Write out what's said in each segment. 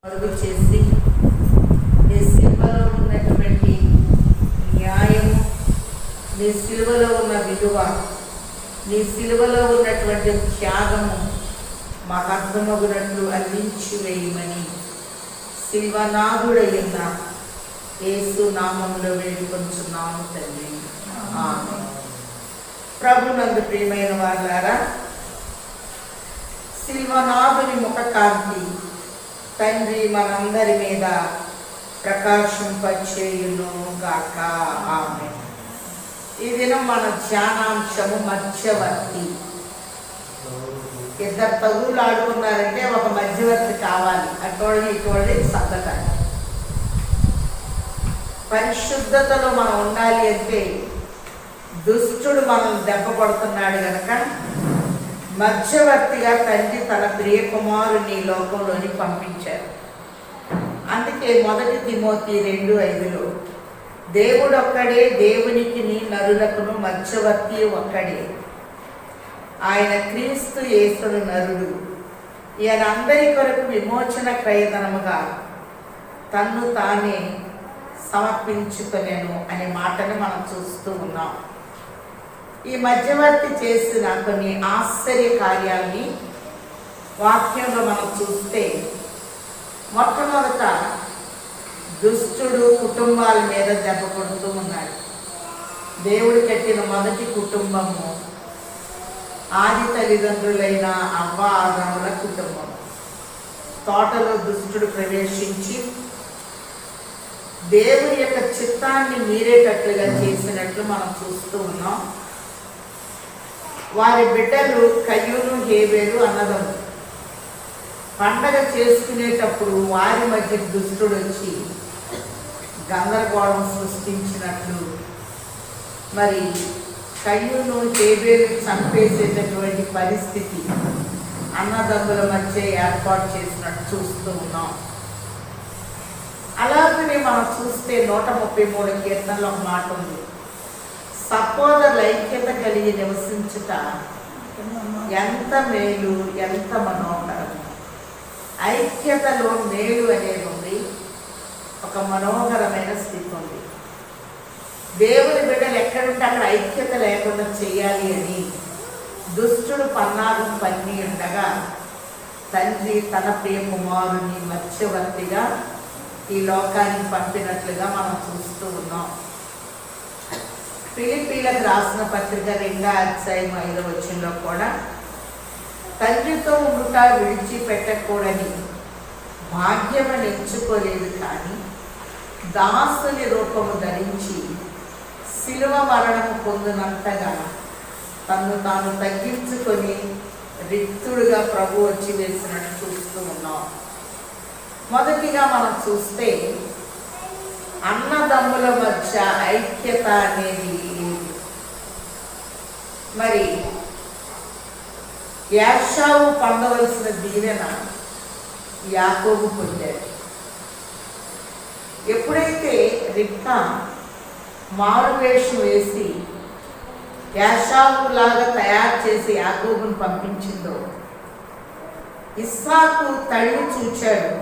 అడుగు చేసి నీ సిలువలో ఉన్నటువంటి న్యాయము, నీ సిలువలో ఉన్న విలువ, నీ సిలువలో ఉన్నటువంటి త్యాగము మాకు అర్థమగునట్లు అందించి వేయమని శిల్వనాథుడయ్యున్న యేసు నామములో వేడుకొంచున్నాము తండ్రి. ఆమేన్. ప్రభునందు ప్రియమైన వారులారా, శిల్వనాథుని ముఖకాంతి తండ్రి మనందరి మీద ప్రకాశింపచేయును గాక. ఆమేన్. ఈ దినం మన ధ్యానాంశము మధ్యవర్తి. ఇద్దరు తగులు ఆడుకున్నారంటే ఒక మధ్యవర్తి కావాలి. అటోడి ఇటోడి సర్దకాలి. పరిశుద్ధతలో మనం ఉండాలి అంటే దుష్టుడు మనల్ని దెబ్బ కొడుతున్నాడు గనక మధ్యవర్తిగా తండ్రి తన ప్రియ కుమారుని లోకంలోని పంపించారు. అందుకే 1 తిమోతి 2:5 దేవుడు ఒక్కడే, దేవునికి నరులకును మధ్యవర్తి ఒక్కడే, ఆయన క్రీస్తు యేసుడు నరుడు, ఈయన అందరి కొరకు విమోచన క్రయధనముగా తన్ను తానే సమర్పించుకొనెను అనే మాటను మనం చూస్తూ ఉన్నాం. ఈ మధ్యవర్తి చేసిన కొన్ని ఆశ్చర్య కార్యాలని వాక్యంలో మనం చూస్తే, మొట్టమొదట దుష్టుడు కుటుంబాల మీద దెబ్బ కొడుతూ ఉన్నాడు. దేవుడు కట్టిన మొదటి కుటుంబము ఆది తల్లిదండ్రులైన అవ్వ ఆదాముల కుటుంబం. తోటలో దుష్టుడు ప్రవేశించి దేవుని యొక్క చిత్తాన్ని మీరేటట్లుగా చేసినట్లు మనం చూస్తూ ఉన్నాం. వారి బిడ్డలు కయ్యూను హేబేలు అన్నదమ్ములు. పండగ చేసుకునేటప్పుడు వారి మధ్య దుష్టుడు వచ్చి గందరగోళం సృష్టించినట్లు మరి కయ్యూను హేబేలు చంపేసేటటువంటి పరిస్థితి అన్నదమ్ముల మధ్య ఏర్పాటు చేసినట్టు చూస్తూ ఉన్నాం. అలాగనే మనం చూస్తే 133 కీర్తనలో ఒక మాట ఉంది, సహోదరుల ఐక్యత కలిగి నివసించుట ఎంత మేలు, ఎంత మనోహరం. ఐక్యతలో మేలు అనేది ఉంది, ఒక మనోహరమైన స్థితి ఉంది. దేవుని బిడ్డలు ఎక్కడుంటే అక్కడ ఐక్యత లేకుండా చేయాలి అని దుష్టుడు పన్నాగం పన్ని ఉండగా తండ్రి తన ప్రియ కుమారుని మధ్యవర్తిగా ఈ లోకానికి పంపినట్లుగా మనం చూస్తూ ఉన్నాం. ఫిలిప్పీలకు రాసిన పత్రిక 2:5 కూడా తండ్రితో ఉండుట విడిచిపెట్టకూడని భాగ్యమని ఎంచుకోలేదు, కానీ దాసుని రూపము ధరించి శిలువ మరణము పొందినంతగా తను తాను తగ్గించుకొని రిక్తుడుగా ప్రభు వచ్చి వేసినట్టు చూస్తూ ఉన్నాం. మొదటిగా మనం చూస్తే అన్నదమ్ముల మధ్య ఐక్యత అనేది మరి యాషావు పొందవలసిన దీవెన యాకోబు పొందాడు. ఎప్పుడైతే రిబ్కా మారువేషం వేసి యాషావు లాగా తయారు చేసి యాకోబుని పంపించిందో, ఇస్సాకు తడివి చూచాడు,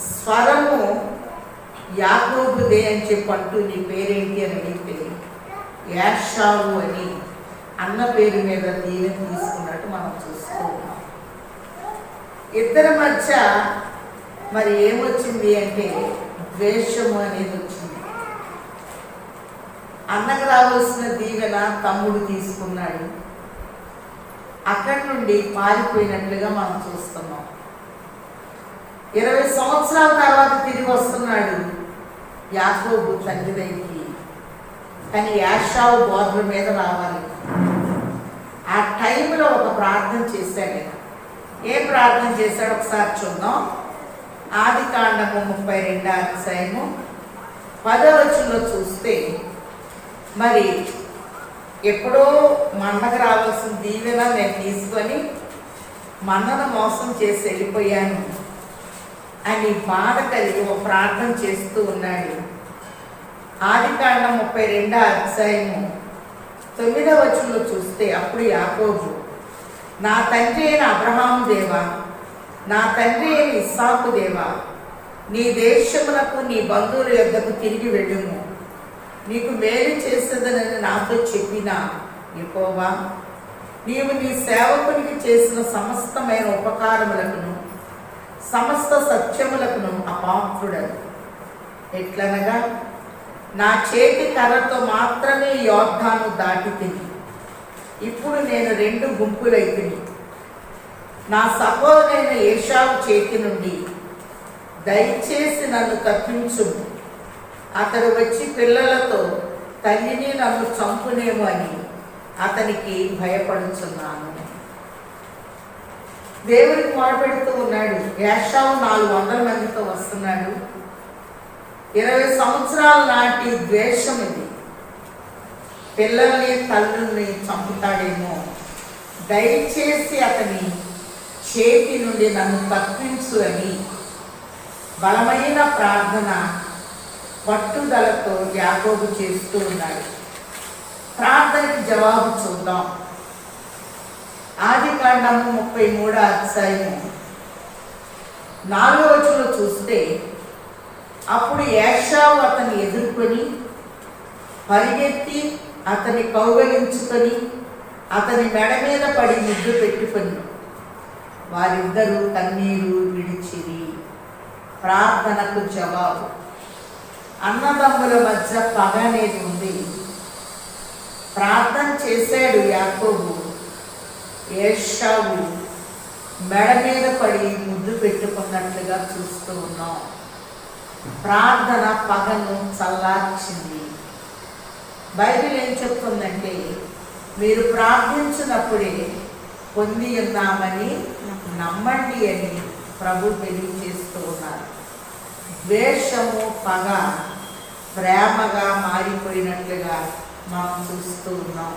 స్వరము యాకోబుదే అని చెప్పంటూ నీ పేరేంటి అని అడిగితే యాషావు అని అన్న పేరు మీద దీవెన తీసుకున్నట్టు మనం చూస్తూ ఉన్నాం. ఇద్దరి మధ్య మరి ఏమొచ్చింది అంటే ద్వేషము అనేది వచ్చింది. అన్నకు రావాల్సిన దీవెన తమ్ముడు తీసుకున్నాడు, అక్కడి నుండి పారిపోయినట్లుగా మనం చూస్తున్నాం. 20 సంవత్సరాల తర్వాత తిరిగి వస్తున్నాడు యాకోబు తండ్రి దగ్గరికి, కానీ యాషావు బోర్డర్ మీద రావాలి. ఆ టైంలో ఒక ప్రార్థన చేశాడు. ఏ ప్రార్థన చేశాడు ఒకసారి చూద్దాం. ఆదికాండము 32:10 చూస్తే, మరి ఎప్పుడో మన్నకు రావాల్సిన దీవెన నేను తీసుకొని మన్నను మోసం చేసి వెళ్ళిపోయాను అని బాధ కలిగి ఒక ప్రార్థన చేస్తూ ఉన్నాడు. ఆదికాండం 32:9 చూస్తే, అప్పుడు యాకోబు, నా తండ్రి అయిన అబ్రహాము దేవా, నా తండ్రి అయిన ఇస్సాకు దేవా, నీ దేశమునకు నీ బంధువుల యొద్దకు తిరిగి వెళ్ళుము. నీకు మేలు చేసేదనని నాతో చెప్పిన యెహోవా, నీవు నీ సేవకునికి చేసిన సమస్తమైన ఉపకారములకును సమస్త సత్యములకును అపాత్రుడను. ఎట్లనగా నా చేతి కర్రతో మాత్రమే యోర్దాను దాటి తిని ఇప్పుడు నేను 2 గుంపులైతిని. నా సహోదరైన ఏశావు చేతి నుండి దయచేసి నన్ను తప్పించుము. అతడు వచ్చి పిల్లలతో తల్లిని నన్ను చంపునేమో అని అతనికి భయపడుచున్నాను. దేవుడికి మొరపెడుతూ ఉన్నాడు. ఏశావు 400 మందితో వస్తున్నాడు. 20 సంవత్సరాల నాటి ద్వేషం ఇది. పిల్లల్ని తల్లుల్ని చంపుతాడేమో, దయచేసి అతని చేతి నుండి నన్ను తప్పించు అని బలమైన ప్రార్థన పట్టుదలతో యాకోబు చేస్తూ ఉన్నాడు. ప్రార్థనకి జవాబు చూద్దాం. ఆదికాండము 33వ అధ్యాయము 4వ వచనంలో చూస్తే, అప్పుడు ఏశావు అతన్ని ఎదుర్కొని పరిగెత్తి అతని కౌగలించుకొని అతని మెడ మీద పడి ముద్దు పెట్టుకొని వారిద్దరూ కన్నీరు విడిచిరి. ప్రార్థనకు జవాబు. అన్నదమ్ముల మధ్య పగ అనేది ఉంది. ప్రార్థన చేశాడు యాకోబు. ఏశావు మెడ మీద పడి ముద్దు పెట్టుకున్నట్లుగా చూస్తూ ఉన్నాం. ప్రార్థన పగను చల్లార్చింది. బైబిల్ ఏం చెప్తుందంటే, మీరు ప్రార్థించినప్పుడే పొంది ఉన్నామని నమ్మండి అని ప్రభు తెలియజేస్తూ ఉన్నారు. ద్వేషము పగ ప్రేమగా మారిపోయినట్లుగా మనం చూస్తూ ఉన్నాం.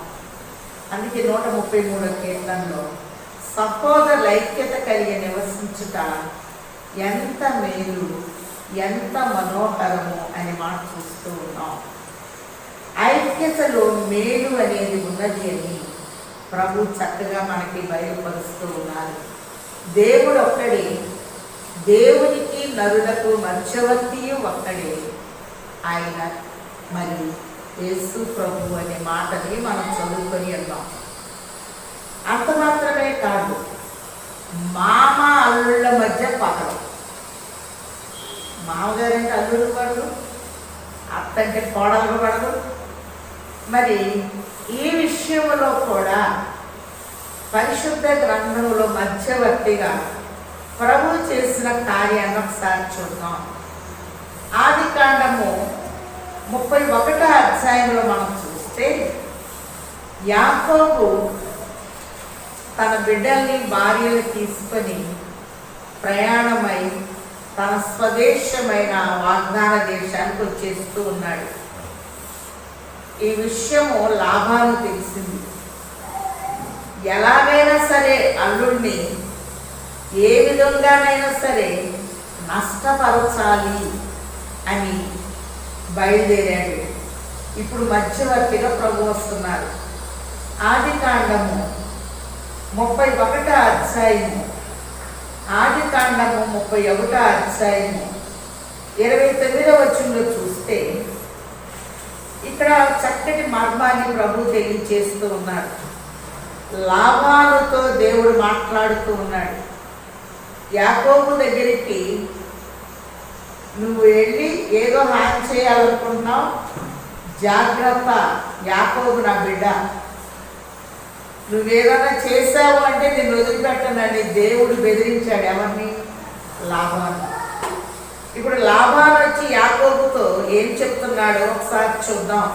అందుకే 133వ కీర్తనలో సహోదరుల ఐక్యత కలిగి నివసించుట ఎంత మేలు, ఎంత మనోహరము అని మాట చూస్తూ ఉన్నాం. ఐక్యతలో మేలు అనేది ఉన్నది అని ప్రభు చక్కగా మనకి బయలుపరుస్తూ ఉన్నారు. దేవుడు ఒక్కడే, దేవునికి నరులకు మధ్యవర్తి ఒక్కడే ఆయన. మరి యేసు ప్రభు అనే మాటని మనం చదువుకొని ఉన్నాం. అంత మాత్రమే కాదు, మామ అల్లుళ్ళ మధ్య పగలు. మామగారంటే అల్లుడు పడదు, అత్తంటే కోడలు పడదు. మరి ఈ విషయంలో కూడా పరిశుద్ధ గ్రంథంలో మధ్యవర్తిగా ప్రభు చేసిన కార్యాన్ని ఒకసారి చూద్దాం. ఆదికాండము 31వ అధ్యాయంలో మనం చూస్తే, యాకోబు తన బిడ్డల్ని భార్యలు తీసుకొని ప్రయాణమై తన స్వదేశమైన వాగ్దాన దేశానికి వచ్చేస్తూ ఉన్నాడు. ఈ విషయము లాభాలు తెలిసింది. ఎలాగైనా సరే అల్లుడిని ఏ విధంగానైనా సరే నష్టపరచాలి అని బయలుదేరాడు. ఇప్పుడు మధ్యవర్తిగా ప్రభు వస్తున్నారు. ఆదికాండము 31వ అధ్యాయము, ఆదికాండము 31వ అధ్యాయము 29వ వచనంలో చూస్తే, ఇక్కడ చక్కటి మర్మాన్ని ప్రభు తెలియజేస్తూ ఉన్నారు. లాభాలతో దేవుడు మాట్లాడుతూ ఉన్నాడు. యాకోబు దగ్గరికి, నువ్వు వెళ్ళి ఏదో హాని చేయాలనుకుంటున్నావు, జాగ్రత్త, యాకోబు నా బిడ్డ, నువ్వేదైనా చేసావు అంటే నేను వదిలిపెట్టనని దేవుడు బెదిరించాడు. ఎవరిని? లాభాన్ని. ఇప్పుడు లాభాలు వచ్చి యాకోబుతో ఏం చెప్తున్నాడో ఒకసారి చూద్దాం.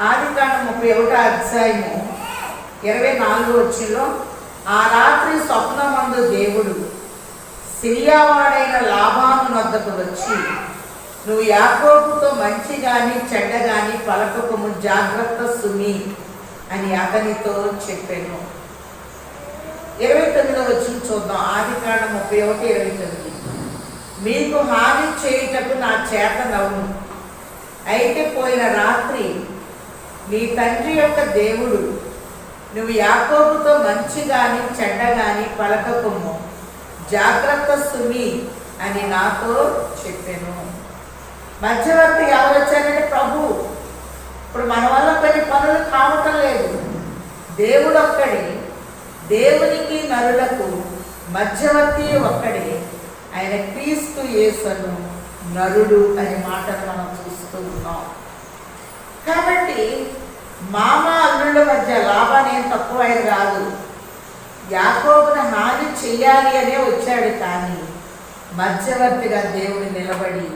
ఆదికాండం 31వ అధ్యాయము 24వ వచనంలో, ఆ రాత్రి స్వప్నమందు దేవుడు సిరియావాడైన లాబాను వద్దకు వచ్చి, నువ్వు యాకోబుతో మంచి గాని చెడ్డ గాని పలకకము, జాగ్రత్త సుమి అని అతనితో చెప్పాను. 29వ వచనం చూద్దాం. ఆదికాండం 31:29. మీకు హాని చేయుటకు నా చేత నవ్వును, అయితే పోయిన రాత్రి నీ తండ్రి యొక్క దేవుడు నువ్వు యాకోబుతో మంచి గాని చెడ్డ గాని పలకకము, జాగ్రత్త సుమి అని నాతో చెప్పాను. మధ్యవర్తి ఎవరు వచ్చారంటే ప్రభు. ఇప్పుడు మన వల్ల కొన్ని పనులు కావటం లేదు. దేవుడు ఒక్కడే, దేవునికి నరులకు మధ్యవర్తి ఒక్కడే, ఆయన క్రీస్తు యేసును నరుడు అనే మాటను మనం చూస్తూ ఉన్నాం. కాబట్టి మామ అల్లుళ్ళ మధ్య లాభాన్ని ఏం తక్కువ ఆయన రాదు. యాకోబును హాని చెయ్యాలి అనే వచ్చాడు, కానీ మధ్యవర్తిగా దేవుడు నిలబడి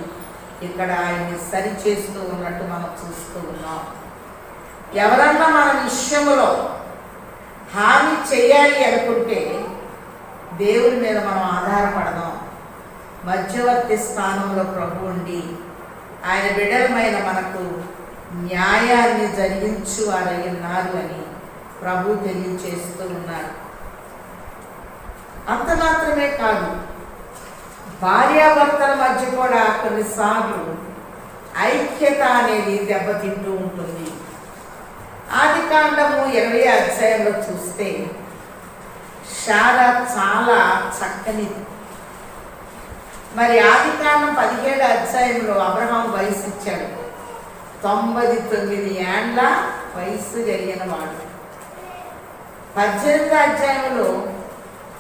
ఇక్కడ ఆయన్ని సరి చేస్తూ ఉన్నట్టు మనం చూస్తూ ఉన్నాం. ఎవరన్నా మన విషయంలో హాని చేయాలి అనుకుంటే దేవుని మీద మనం ఆధారపడదాం. మధ్యవర్తి స్థానంలో ప్రభు ఉండి ఆయన బిడ్డలమైన మనకు న్యాయాన్ని జరిగించు వారై ఉన్నారు అని ప్రభు తెలియచేస్తూ ఉన్నారు. అంత మాత్రమే కాదు, భార్యాభర్తల మధ్య కూడా కొన్నిసార్లు ఐక్యత అనేది దెబ్బతింటూ ఉంటుంది. ఆదికాండము 20వ అధ్యాయంలో చూస్తే శారా చాలా చక్కనిది. మరి ఆదికాండం 17వ అధ్యాయంలో అబ్రహాం వయసు ఇచ్చాడు. 99 ఏండ్ల వయసు కలిగిన వాడు. 18వ అధ్యాయంలో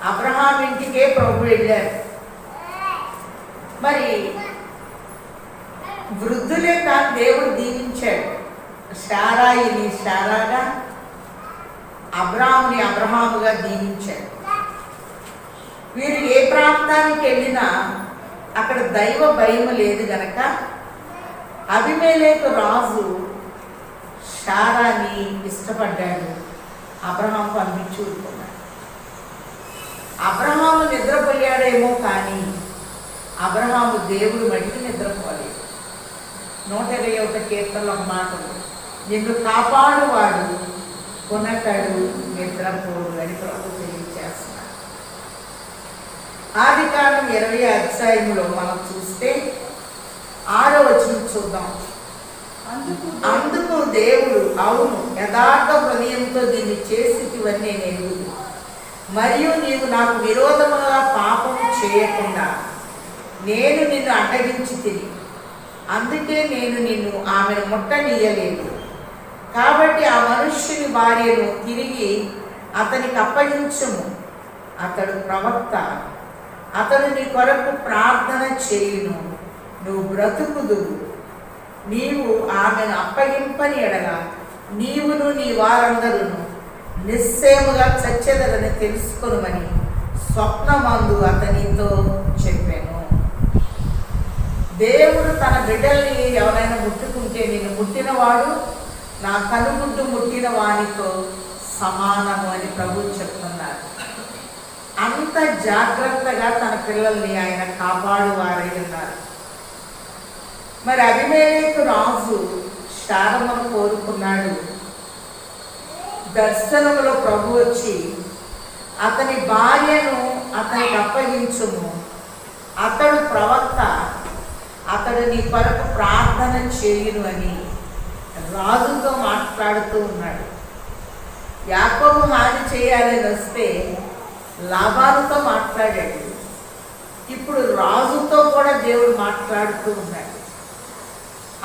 అబ్రహాం ఇంటికే ప్రభు వెళ్ళారు. మరి వృద్ధులే కాదు, దేవుడు దీవించాడు. శారాయిని శారాగా, అబ్రాహాముని అబ్రహాముగా దీవించాడు. వీరు ఏ ప్రాంతానికి వెళ్ళినా అక్కడ దైవ భయం లేదు గనక అబీమెలెకు రాజు శారాని ఇష్టపడ్డాడు. అబ్రహాం పంపించి ఊరుకున్నాడు. అబ్రహాము నిద్రపోయాడేమో, కానీ అబ్రహాము దేవుడు మట్టికి నిద్రపోలేదు. 121 కీర్తనలో ఒక మాట, నిన్ను కాపాడువాడు కొనకడు నిద్రపోడు అని ప్రభు తెలియజేస్తున్నాడు. ఆదికాండం 20వ అధ్యాయంలో మనం చూస్తే 6వ వచనం చూద్దాం. అందుకు దేవుడు, అవును, యథార్థ హృదయంతో దీన్ని చేసిటివన్నీ నేను, మరియు నీవు నాకు విరోధముగా పాపం చేయకుండా నేను నిన్ను అడ్డగించి తిని, అందుకే నేను నిన్ను ఆమెను ముట్టనీయలేదు. కాబట్టి ఆ మనుష్యుని భార్యను తిరిగి అతనికి అప్పగించుము. అతడు ప్రవక్త, అతడు నీ కొరకు ప్రార్థన చేయును, నువ్వు బ్రతుకుదువు. నీవు ఆమెను అప్పగింపని ఎడల నీవును నీ వారందరూ నిశ్చయముగా చచ్చెదరని తెలుసుకొనుమని స్వప్నమందు అతనితో చెప్పాను. దేవుడు తన బిడ్డల్ని ఎవరైనా ముట్టుకుంటే, నిన్ను ముట్టినవాడు నా కనుగుడ్డు ముట్టిన వానితో సమానము అని ప్రభు చెప్తున్నారు. అంత జాగ్రత్తగా తన పిల్లల్ని ఆయన కాపాడువారై ఉన్నారు. మరి అబీమెలెకు రాజు శారమును కోరుకున్నాడు. దర్శనములో ప్రభు వచ్చి అతని భార్యను అతనికి అప్పగించుము, అతడు ప్రవక్త, అతడు నీ కొరకు ప్రార్థన చేయును అని రాజుతో మాట్లాడుతూ ఉన్నాడు. యాకోబు హాని చేయాలని వస్తే లాబానుతో మాట్లాడాడు. ఇప్పుడు రాజుతో కూడా దేవుడు మాట్లాడుతూ ఉన్నాడు.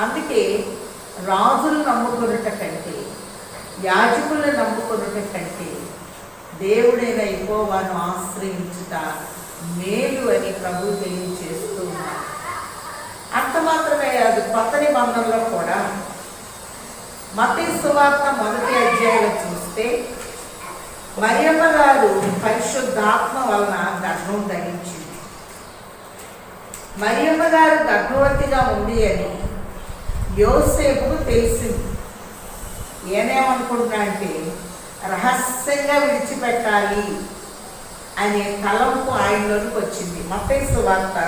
అందుకే రాజులు నమ్ముకున్నట కంటే, యాజకులను నమ్ముకున్నట కంటే దేవుడైన యెహోవాను ఆశ్రయించుట మేలు అని ప్రభు తెలియజేస్తూ ఉన్నాడు. అంత మాత్రమే కాదు, కొత్త నిబంధనలో కూడా మత్తయి సువార్త 1వ అధ్యాయంలో చూస్తే మరియమ్మ గారు పరిశుద్ధాత్మ వలన గర్భం ధరించింది. మరియమ్మ గారు గర్భవతిగా ఉంది అని యోసేపుకు తెలిసింది. ఏమనుకుంటున్నా అంటే రహస్యంగా విడిచిపెట్టాలి అనే తలంపు ఆయనలోకి వచ్చింది. మత్తయి సువార్త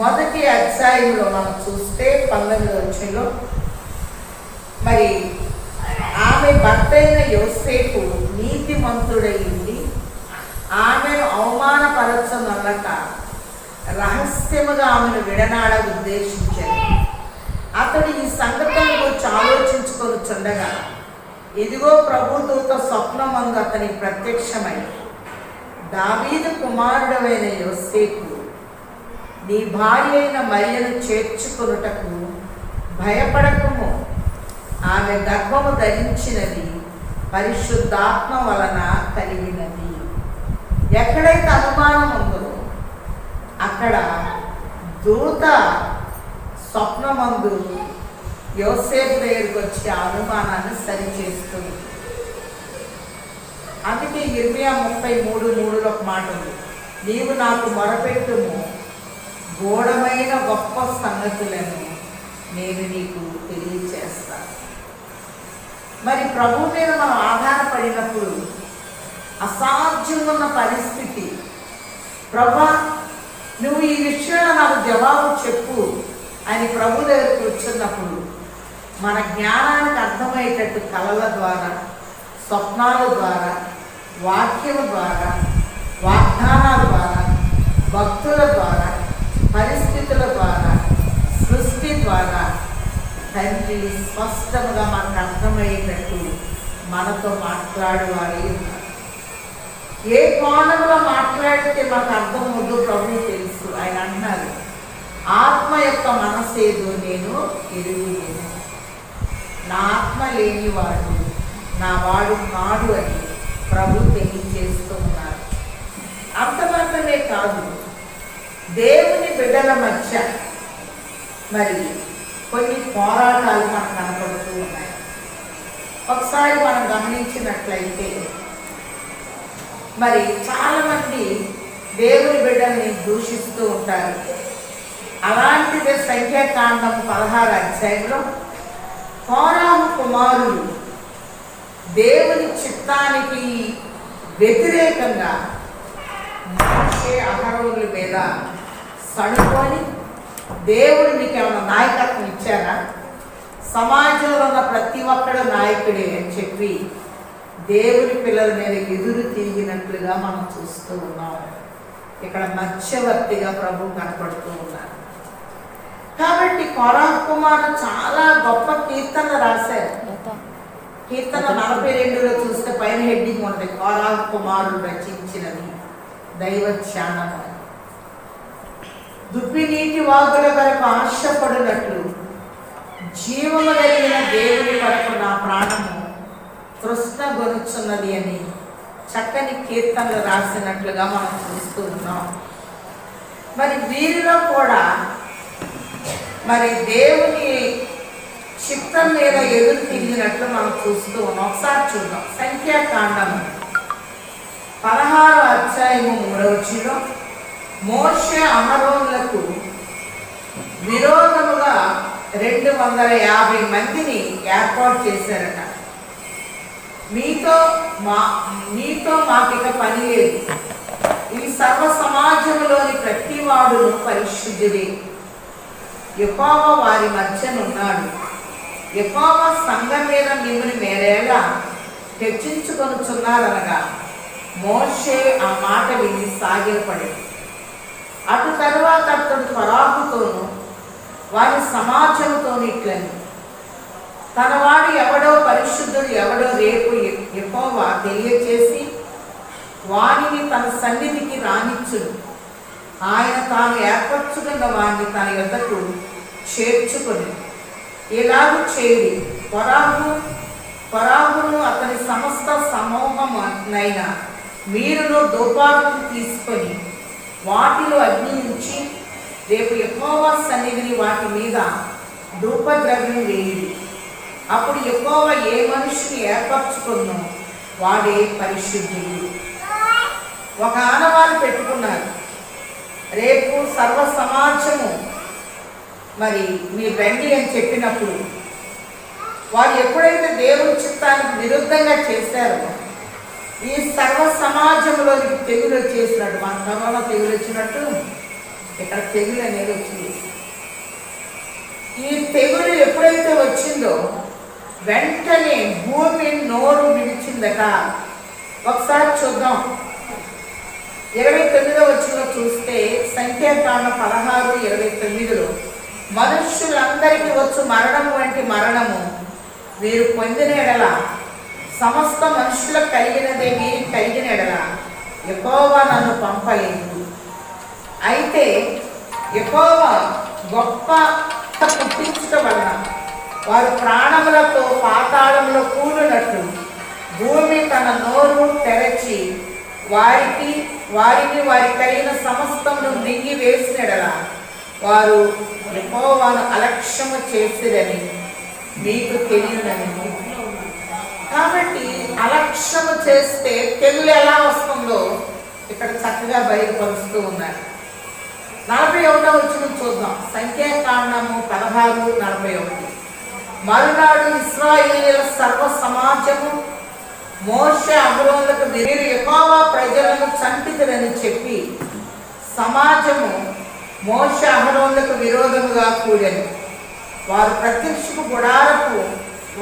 1వ అధ్యాయంలో మనం చూస్తే 19వ వచనంలో, మరి ఆమె భర్త అయిన యోసేపు నీతిమంతుడై ఉండి ఆమెను అవమానపరచనొల్లక రహస్యముగా ఆమెను విడనాడ ఉద్దేశించాడు. అతడు ఈ సంగతుల గురించి ఆలోచించుకొనుచుండగా ఇదిగో ప్రభుదూత స్వప్నమందు అతనికి ప్రత్యక్షమై, దావీదు కుమారుడైన యోసేపు, నీ భార్య అయిన మరియను చేర్చుకొనుటకు భయపడకము. ఆమె గర్భము ధరించినది పరిశుద్ధాత్మ వలన కలిగినది. ఎక్కడైతే అనుమానం ఉందో అక్కడ దూత స్వప్నమందు యోసేపు దగ్గరికి వచ్చి ఆ అనుమానాన్ని సరిచేస్తుంది. అందుకే ఇర్మియా 33:3 ఒక మాట ఉంది, నీవు నాకు మొరపెట్టుము, గూఢమైన గొప్ప సంగతులను నేను నీకు తెలియచేస్తాను. మరి ప్రభు మీద మనం ఆధారపడినప్పుడు అసాధ్యమున్న పరిస్థితి, ప్రభా నువ్వు ఈ విషయంలో నాకు జవాబు చెప్పు అని ప్రభు దగ్గర కూర్చున్నప్పుడు మన జ్ఞానానికి అర్థమయ్యేటట్టు కళల ద్వారా, స్వప్నాల ద్వారా, వాక్యం ద్వారా, వాగ్దానాల ద్వారా, భక్తుల ద్వారా, పరిస్థితుల ద్వారా, సృష్టి ద్వారా తండ్రి స్పష్టంగా మనకు అర్థమయ్యేటట్టు మనతో మాట్లాడేవాడే ఉన్నారు. ఏ కోణంలో మాట్లాడితే మనకు అర్థం అవుతుందో ప్రభువు తెలుసు. ఆయన అంటున్నారు, ఆత్మ యొక్క మనసేదో నేను ఎరుగులేను, నా ఆత్మ లేనివాడు నా వాడు నాడు అని ప్రభు తెలియజేస్తూ ఉన్నారు. అంత మాత్రమే కాదు, దేవుని బిడ్డల మధ్య మరి కొన్ని పోరాటాలు మనకు కనపడుతూ ఉన్నాయి. ఒకసారి మనం గమనించినట్లయితే మరి చాలామంది దేవుని బిడ్డల్ని దూషిస్తూ ఉంటారు. అలాంటిదే సంఖ్యాకాండం 16 అధ్యాయంలో కోరాహు కుమారులు దేవుని చిత్తానికి వ్యతిరేకంగా మోషే అహరోనుల మీద సణుకొని, దేవుడు మీకు ఏమైనా నాయకత్వం ఇచ్చారా, సమాజంలో ఉన్న ప్రతి ఒక్కడు నాయకుడే అని చెప్పి దేవుని పిల్లల మీద ఎదురు తిరిగినట్లుగా మనం చూస్తూ ఉన్నాం. ఇక్కడ మధ్యవర్తిగా ప్రభు కనపడుతూ ఉన్నారు. కాబట్టి కోరాహు కుమారులు చాలా గొప్ప కీర్తనలు రాశారు. కీర్తన 42లో చూస్తే పైన హెడ్డింగ్ ఉంటుంది, కోరాహు కుమారులు రచించినది దైవ ధ్యానము. దుప్పి నీటి వాగుల వరకు ఆశపడినట్లు జీవము కలిగిన దేవుని వరకు నా ప్రాణము తృష్ణ గొనుచున్నది అని చక్కని కీర్తనలు రాసినట్లుగా మనం చూస్తూ ఉన్నాం. మరి వీరిలో కూడా మరి దేవుని చిత్తం మీద ఎదురు తిరిగినట్లు మనం చూస్తూ ఉన్నాం. ఒకసారి చూద్దాం. సంఖ్యాకాండము 16 అధ్యాయము 3వ వచనంలో మోషే అహరోనులకు విరోధముగా 250 మందిని ఏర్పాటు చేశారట. మీతో మాకిక పని లేదు, ఈ సర్వ సమాజంలోని ప్రతి వాడును పరిశుద్ధుడే, యెహోవా వారి మధ్యనున్నాడు, యెహోవా సంఘం మీద మిమ్మల్ని మేరేలా హెచ్చించుకొనుచున్నారనగా మోషే ఆ మాట విని సాగిలపడి, అటు తరువాత అతడు ఫరోహుతోను వారి సమాజంతోను ఇట్లని, తన వాడు ఎవడో పరిశుద్ధుడు ఎవడో రేపు యెహోవా తెలియచేసి వానిని తన సన్నిధికి రానిచ్చును, ఆయన తాను ఏర్పరచుకున్న వాడిని తన యొద్దకు చేర్చుకొని ఇలాగూ చేయుడి, ఫరోహును అతని సమస్త సమూహమునైన మీరును ధూపాలను తీసుకొని వాటిలో అగ్ని ఉంచి రేపు యెహోవా సన్నిధిని వాటి మీద ధూపద్రవ్యం వేయుడి. అప్పుడు యెహోవా ఏ మనిషిని ఏర్పరచుకున్నో వాడే పరిశుద్ధుడు. ఒక ఆనవాలు పెట్టుకున్నారు, రేపు సర్వ సమాజము మరి మీరు రండి అని చెప్పినప్పుడు వారు ఎప్పుడైతే దేవుని చిత్తానికి విరుద్ధంగా చేశారో ఈ సర్వ సమాజంలోనికి తెగులు వచ్చేసినట్టు, మన కరోనా తెగులు వచ్చినట్టు ఇక్కడ తెగులు అనేది వచ్చింది. ఈ తెగులు ఎప్పుడైతే వచ్చిందో వెంటనే భూమి నోరు విడిచిందట. ఒకసారి చూద్దాం. 29వ వచనంలో చూస్తే సంఖ్యాకాండం 16:29లో మనుష్యులందరికీ వచ్చు మరణము వంటి మరణము వీరు పొందిన ఎడల సమస్త మనుషులకు కలిగినదే వీరికి కలిగిన ఎడల యెహోవా నన్ను పంపలేదు. అయితే యెహోవా గొప్ప పుట్టించటం వలన వారు ప్రాణములతో పాతాళంలో కూలినట్లు భూమి తన నోరు తెరచి వారిని వారి కలిగిన సమస్తమును మింగి వేసినడలా వారు యెహోవాను అలక్ష్యము చేసిరని మీకు తెలియనని. కాబట్టి అలక్ష్యము చేస్తే తెగులు ఎలా వస్తుందో ఇక్కడ చక్కగా బయలుపరుస్తూ ఉన్నారు. 41వ వచనం చూద్దాం. సంఖ్యాకాండము 16:41. మరునాడు ఇశ్రాయేలీయుల సర్వ సమాజము మోషే అహరోనులకు మీరు యెహోవా ప్రజలను చంపితురని చెప్పి సమాజము మోషే అహరోనులకు విరోధముగా కూడెను. వారు ప్రత్యక్షపు గుడారపు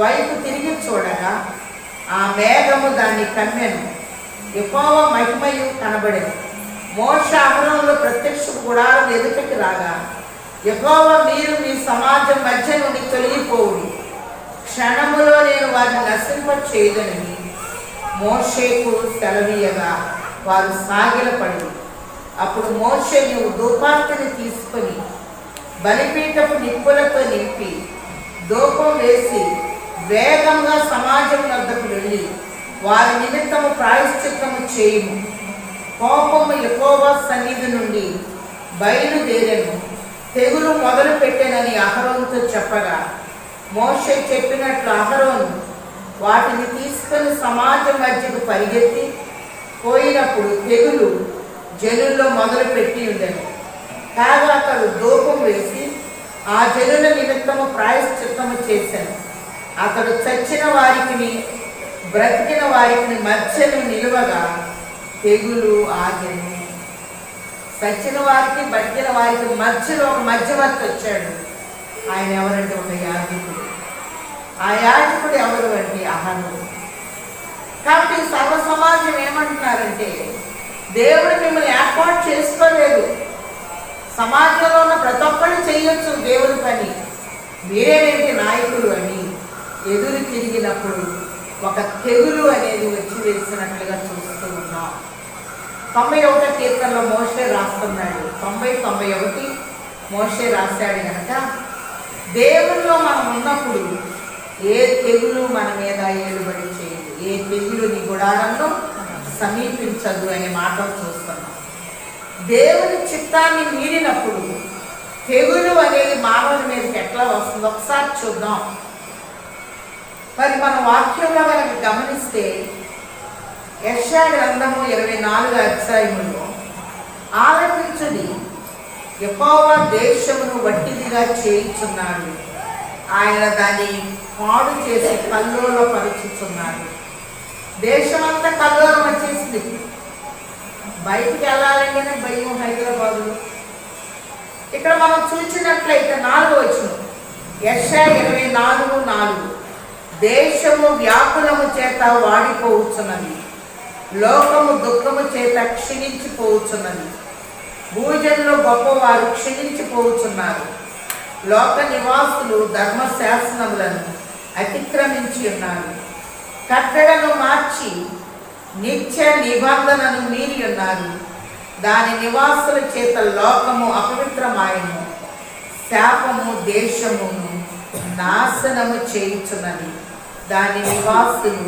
వైపు తిరిగి చూడగా ఆ మేఘము దాన్ని కమ్మెను. యెహోవా మహిమయు కనబడెను. మోషే అహరోనులు ప్రత్యక్షపు గుడారం ఎదుటకి రాగా యెహోవా మీరు మీ సమాజం మధ్య నుండి తొలగిపోవుడి, క్షణములో నేను వారిని నశింప చేయదనని మోషేకు సెలవీయగా వారు సాగిలపడి. అప్పుడు మోషే నీవు ధూపార్తిని తీసుకొని బలిపీఠపు నిప్పులతో నింపి ధూపం వేసి వేగంగా సమాజం వద్దకు వెళ్ళి వారి నిమిత్తము ప్రాయశ్చిత్తము చేయుము. కోపము యెహోవా సన్నిధి నుండి బయలుదేరెను, తెగులు మొదలు పెట్టెనని అహరోనుతో చెప్పగా మోషే చెప్పినట్లు అహరోను వాటిని తీసుకొని సమాజం మధ్యకు పరిగెత్తి పోయినప్పుడు తెగులు జనుల్లో మొదలు పెట్టి ఉండెను. కాగా అతడు ధూపం వేసి ఆ జనుల నిమిత్తము ప్రాయశ్చిత్తము చేశాను. అతడు చచ్చిన వారికి బ్రతికిన వారికి మధ్యను నిలువగా తెగులు ఆగెను. చచ్చిన వారికి బ్రతికిన వారికి మధ్యలో ఒక మధ్యవర్తి వచ్చాడు. ఆయన ఎవరంటే ఒక యాజకుడు. ఆ యాజకుడు ఎవరు అంటే అహరోను. కాబట్టి సర్వ సమాజం ఏమంటున్నారంటే దేవుడు మిమ్మల్ని ఏర్పాటు చేసుకోలేదు, సమాజంలో ఉన్న ప్రతి ఒక్కరు చేయొచ్చు దేవుడి పని, మీరేనేంటి నాయకులు అని ఎదురు తిరిగినప్పుడు ఒక తెగులు అనేది వచ్చి వేసినట్లుగా చూస్తూ ఉన్నాం. 91వ కీర్తనలో మోషే రాస్తున్నాడు. 90-91 మోషే రాశాడు కనుక దేవుల్లో మనం ఉన్నప్పుడు ఏ తెగులు మన మీద ఏలుబడి చేయదు, ఏ తెగులు నీ గుడారంలో సమీపించదు అనే మాటలు చూస్తున్నాం. దేవుని చిత్తాన్ని మీరినప్పుడు తెగులు అనేది మానవుని మీదకి ఎట్లా వస్తుందో ఒకసారి చూద్దాం. మరి మన వాక్యంలో కనుక గమనిస్తే యెషయా గ్రంథము 24వ అధ్యాయములో ఆలపించుడి, యెహోవా దేశమును వట్టిదిగా చేయుచున్నాడు, ఆయన దాన్ని పాడు చేసి కల్లోలపరుచుచున్నాడు. దేశమంతా కల్లోలం వచ్చేసింది. బయటికి వెళ్ళాలంటేనే భయం హైదరాబాదులో. ఇక్కడ మనం చూసినట్లయితే 4వ వచనం యెషయా 24:4 దేశము వ్యాకులము చేత వాడిపోవచ్చున్నది, లోకము దుఃఖము చేత క్షీణించిపోవచ్చున్నది, భూజనులు గొప్పవారు క్షీణించిపోవచ్చున్నారు, లోక నివాసులు ధర్మశాసనములను అతిక్రమించి ఉన్నారు, కట్టడను మార్చి నిత్య నిబంధనను మీరి ఉన్నారు, దాని నివాసుల చేత లోకము అపవిత్రమాయను, శాపము దేశమును నాశనము చేయుచున్నది, దాని నివాసులు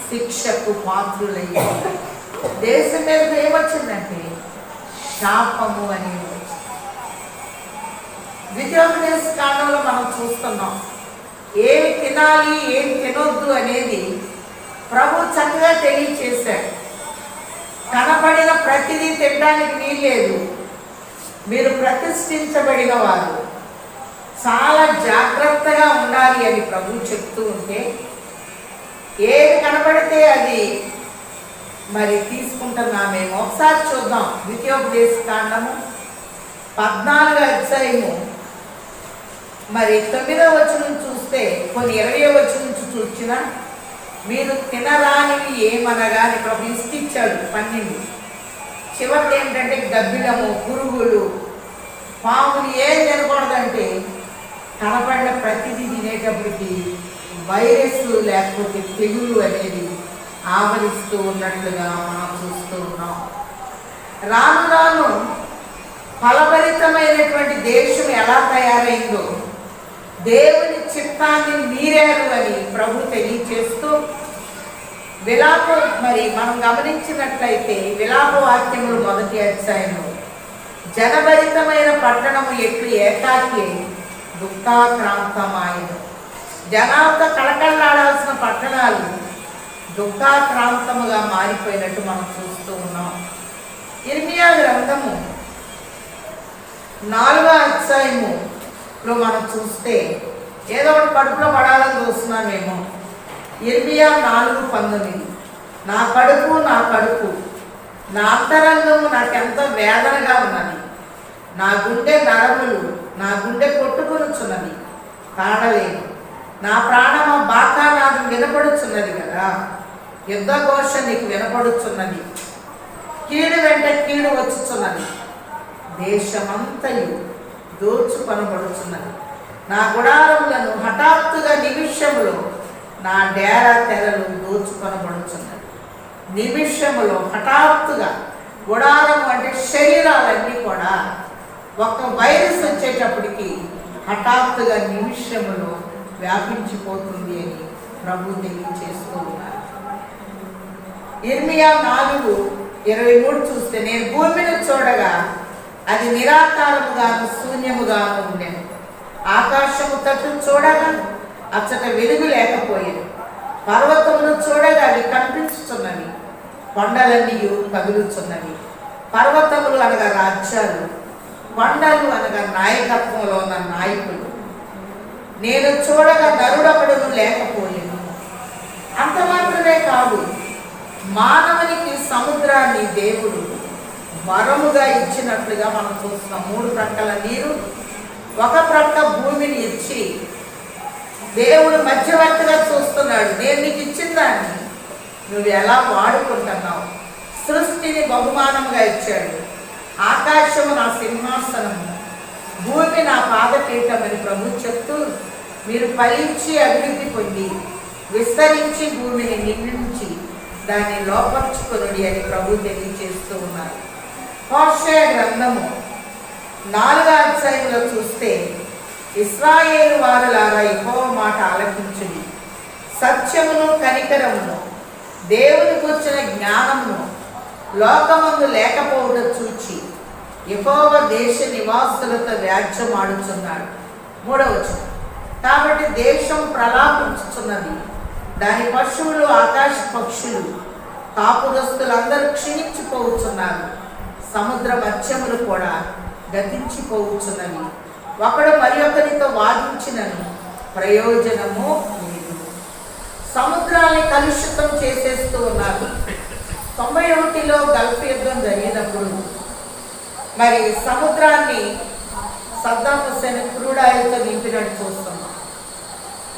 శిక్షకు పాత్రులయ్యారు. దేశం మీద ఏమొచ్చిందంటే శాపము అనేది వచ్చింది. ద్వితీయోపదేశ కాండంలో మనం చూస్తున్నాం ఏమి తినాలి ఏమి తినొద్దు అనేది ప్రభు చక్కగా తెలియచేశాడు. కనబడిన ప్రతిదీ తినడానికి వీల్లేదు, మీరు ప్రతిష్ఠించబడిన వారు, చాలా జాగ్రత్తగా ఉండాలి అని ప్రభు చెప్తూ ఉంటే ఏది కనబడితే అది మరి తీసుకుంటున్నామేమో. ఒకసారి చూద్దాం. ద్వితీయోపదేశ కాండము 14వ అధ్యాయము మరి 9వ వచనం చూస్తే కొన్ని 20వ వచనం నుంచి చూసినా మీరు తినరానివి ఏమనగా అని ప్రభు ఇష్టిచ్చాడు 12. చివరికి ఏంటంటే గబ్బిలము, పురుగులు, పాములు ఏం తినకూడదంటే కనపడిన ప్రతిదీ తినేటప్పటికి వైరస్ లేకపోతే తెగులు అనేది ఆవరిస్తూ ఉన్నట్లుగా మనం చూస్తూ ఉన్నాం. రాను రాను ఫలభరితమైనటువంటి దేశం ఎలా తయారైందో దేవుని చిత్తాన్ని మీరారు అని ప్రభు తెలియచేస్తూ మరి మనం గమనించినట్లయితే విలాప వాక్యములు 1వ అధ్యాయంలో జనభరితమైన పట్టణము ఎట్లు ఏకాకి దుఃఖాక్రాంతమాయను. జనాలతో కళకళలాడాల్సిన పట్టణాలు దుఃఖాక్రాంతముగా మారిపోయినట్టు మనం చూస్తూ ఉన్నాం. ఇర్మియా గ్రంథము 4వ అధ్యాయములో మనం చూస్తే ఏదో ఒకటి కడుపులో పడాలని చూస్తున్నామేమో. ఇర్మియా 4:19 నా కడుపు నా అంతరంగము నాకెంత వేదనగా ఉన్నది, నా గుండె నరములు నా గుండె కొట్టుకొనుచున్నది కాడలేను, నా ప్రాణమ బాకానాదం వినపడుచున్నది కదా, యుద్ధ ఘోష నీకు వినపడుచున్నది, కీడు వెంట కీడు వచ్చుచున్నది, దేశమంతయు దోచుకొనబడుచున్నది, నా గుడారములను హఠాత్తుగా నిమిషములో నా డేరా తెరలు దోచుకొనబడుచున్నది. నిమిషములో హఠాత్తుగా గుడారం అంటే శరీరాలన్నీ కూడా ఒక వైరస్ వచ్చేటప్పటికి హఠాత్తుగా నిమిషములో వ్యాపించిపోతుంది అని ప్రభు తెలియచేస్తూ ఉన్నారు. ఇర్మియా 4:23 చూస్తే నేను భూమిని చూడగా అది నిరాకారముగాను శూన్యముగాను ఉండేను, ఆకాశము తట్టు చూడగా అచ్చట వెలుగు లేకపోయేది, పర్వతమును చూడగా అవి కనిపించుచున్నవి, కొండలన్నీ కదులుచున్నవి. పర్వతములు అనగా రాజ్యాలు, కొండలు అనగా నాయకత్వంలో ఉన్న నాయకులు. నేను చూడగా నరుడొకడును లేకపోయేను. అంత మాత్రమే కాదు, మానవునికి సముద్రాన్ని దేవుడు వరముగా ఇచ్చినట్లుగా మనం చూస్తున్నాం. 3 ప్రక్కల నీరు, ఒక ప్రక్క భూమిని ఇచ్చి దేవుడు మధ్యవర్తిగా చూస్తున్నాడు. నేను నీకు ఇచ్చిన దాన్ని నువ్వు ఎలా వాడుకుంటున్నావు. సృష్టిని బహుమానంగా ఇచ్చాడు. ఆకాశము నా సింహాసనము, భూమి నా పాదపీఠం అని ప్రభు చెప్తూ మీరు ఫలించి అభివృద్ధి పొంది విస్తరించి భూమిని నిర్మించి దాన్ని లోపర్చుకొనుడి అని ప్రభు తెలియజేస్తూ ఉన్నారు. హోషేయ గ్రంథము 4వ అధ్యాయంలో చూస్తే ఇశ్రాయేలు వారులారా యెహోవా మాట ఆలకించుడి, సత్యమును కనికరమును దేవుని కూర్చున్న జ్ఞానమును లోకమందు లేకపోవడం చూచి యెహోవా దేశ నివాసులతో వ్యాజ్యమాడుచున్నాడు. 3వ వచనం కాబట్టి దేశం ప్రలాపించుచున్నది, దాని పశువులు ఆకాశ పక్షులు కాపురస్తులందరూ క్షీణించిపోవచ్చున్నారు, సముద్ర మత్స్యములు కూడా గతించిపోవచ్చున్నవి, ఒకడు మరి ఒకరితో వాదించినను ప్రయోజనము లేదు. సముద్రాన్ని కలుషితం చేసేస్తూ ఉన్నారు. 91లో గల్ఫ్ యుద్ధం జరిగినప్పుడు మరి సముద్రాన్ని సద్దాం హుస్సేన్ క్రూడ్ ఆయిల్తో నింపినట్టు చూస్తున్నాం.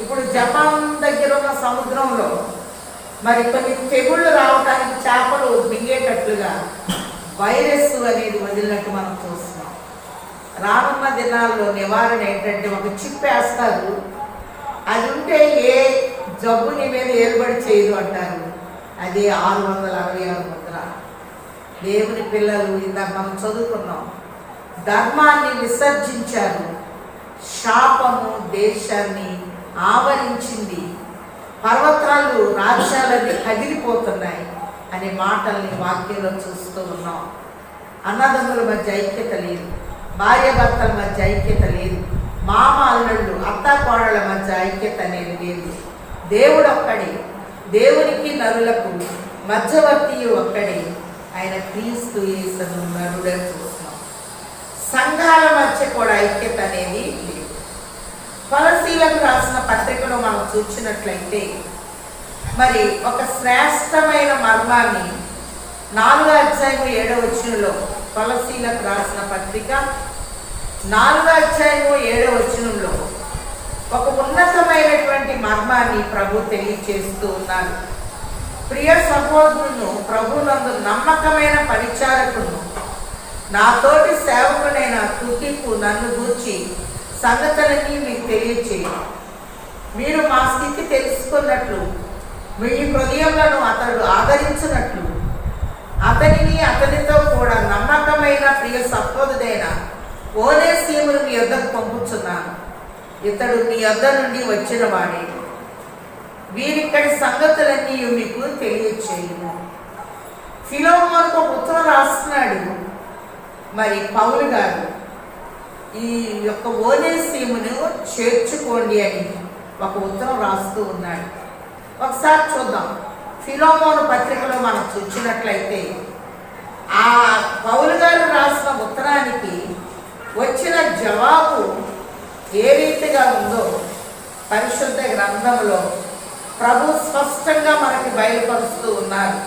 ఇప్పుడు జపాన్ దగ్గర ఉన్న సముద్రంలో మరి కొన్ని తెగుళ్ళు రావడానికి చేపలు మింగేటట్లుగా వైరస్ అనేది వదిలినట్టు మనం చూస్తున్నాం. రానున్న దినాల్లో నివారణ ఏంటంటే ఒక చిప్ వేస్తారు, అది ఉంటే ఏ జబ్బు నీ మీద ఏర్పడి చేయదు అంటారు. అది 666 ముద్ర. దేవుని పిల్లలు ఇందాక మనం చదువుకున్నాం, ధర్మాన్ని విసర్జించారు, శాపము దేశాన్ని ఆవరించింది, పర్వతాలు రాజ్యాలన్నీ కదిలిపోతున్నాయి అనే మాటల్ని వాక్యంలో చూస్తూ ఉన్నాం. అన్నదమ్ముల మధ్య ఐక్యత లేదు, భార్య భర్తల మధ్య ఐక్యత లేదు, మామ అల్లుళ్ళు అత్త కోడళ్ళ మధ్య ఐక్యత అనేది లేదు. దేవుడు ఒక్కడే, దేవునికి నరులకు మధ్యవర్తి ఒక్కడే, ఆయన క్రీస్తు యేసును నరుడే చూస్తున్నాం. సంఘాల మధ్య కూడా ఐక్యత అనేది లేదు. కొలసీలకు రాసిన పత్రికలో మనం చూసినట్లయితే మరి ఒక శ్రేష్టమైన మర్మాన్ని 4వ అధ్యాయం 7వ వచనంలో కొలసీలకు రాసిన పత్రిక 4వ అధ్యాయం 7వ వచనంలో ఒక ఉన్నతమైనటువంటి మర్మాన్ని ప్రభు తెలియచేస్తూ ఉన్నారు. ప్రియ సహోదరులను, ప్రభునందు నమ్మకమైన పరిచారకును, నాతోటి సేవకుడైన తుకికు నన్ను గూర్చి సంగతులన్నీ మీకు తెలియచేయ, మీరు మా స్థితి తెలుసుకున్నట్లు మీ హృదయములను అతడు ఆదరించినట్లు అతనిని అతనితో కూడా నమ్మకమైన ప్రియ సహోదరుడైన ఓనేసిమును మీ యొద్దకు పంపుచున్నాను. ఇతడు మీ యొద్ద నుండి వచ్చిన వాడే. వీరిక్కడి సంగతులన్నీ మీకు తెలియచేయును. ఫిలోమోనుకు ఒక ఉత్తరం రాస్తున్నాడు మరి పౌలు గారు. ఈ యొక్క ఓనేసిమును చేర్చుకోండి అని ఒక ఉత్తరం రాస్తూ ఉన్నాడు. ఒకసారి చూద్దాం. ఫిలోమోను పత్రికలో మనం చూసినట్లయితే ఆ పౌలు గారు రాసిన ఉత్తరానికి వచ్చిన జవాబు ఏ రీతిగా ఉందో పరిశుద్ధ గ్రంథంలో ప్రభు స్పష్టంగా మనకి బయలుపరుస్తూ ఉన్నారు.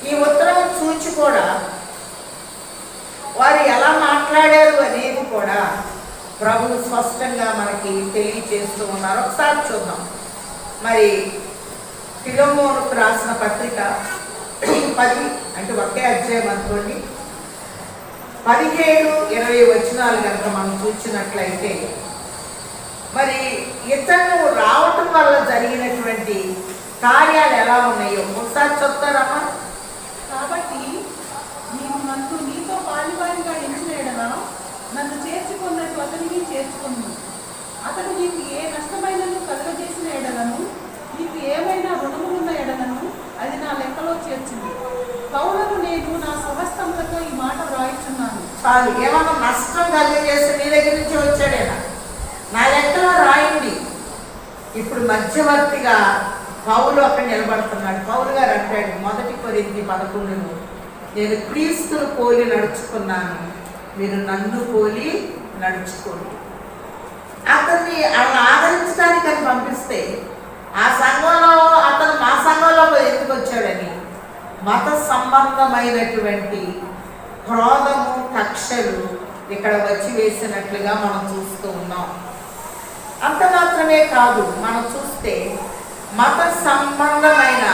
ఈ ఉత్తరం చూచి కూడా వారు ఎలా మాట్లాడారు అనేది కూడా ప్రభు స్పష్టంగా మనకి తెలియచేస్తూ ఉన్నారు. ఒకసారి చూద్దాం. మరి ఫిలోమోనుకు రాసిన పత్రిక 10 అంటే ఒకే అధ్యాయం అనుకోండి, 17-20 వచనాలు కనుక మనం చూసినట్లయితే మరి ఇతను రావటం వల్ల జరిగినటువంటి కార్యాలు ఎలా ఉన్నాయో ఒకసారి చెప్తారమ్మా. కాబట్టి నీవు నన్ను నీతో పాలివారిగా ఎంచిన ఎడల నన్ను చేర్చుకున్నట్టు అతనిని చేర్చుకున్నాను. అతడు నీకు ఏ నష్టమైనను కలుగజేసిన ఎడలను, నీకు ఏమైనా రుణములున్న ఎడలను అది నా లెక్కలో చేర్చింది. పౌలను నేను నా సమస్తములతో ఈ మాట వ్రాయిచున్నాను. చాలు, ఏమన్నా నష్టం కలిగజేసి నీ దగ్గర నుంచి వచ్చాడేనా, నా లెక్కలో రాయండి. ఇప్పుడు మధ్యవర్తిగా పౌలు అక్కడ నిలబడుతున్నాడు. పౌలు గారు అంటాడు 1 కొరింథీ 11 నేను క్రీస్తును పోలి నడుచుకున్నాను, మీరు నన్ను పోలి నడుచుకోండి. అతన్ని అలా ఆదరించడానికి అని పంపిస్తే ఆ సంఘంలో అతను మా సంఘంలో ఎందుకు వచ్చాడని మత సంబంధమైనటువంటి క్రోధము కక్షలు ఇక్కడ వచ్చి వేసినట్లుగా మనం చూస్తూ ఉన్నాం. అంత మాత్రమే కాదు, మనం చూస్తే మత సంబంధమైన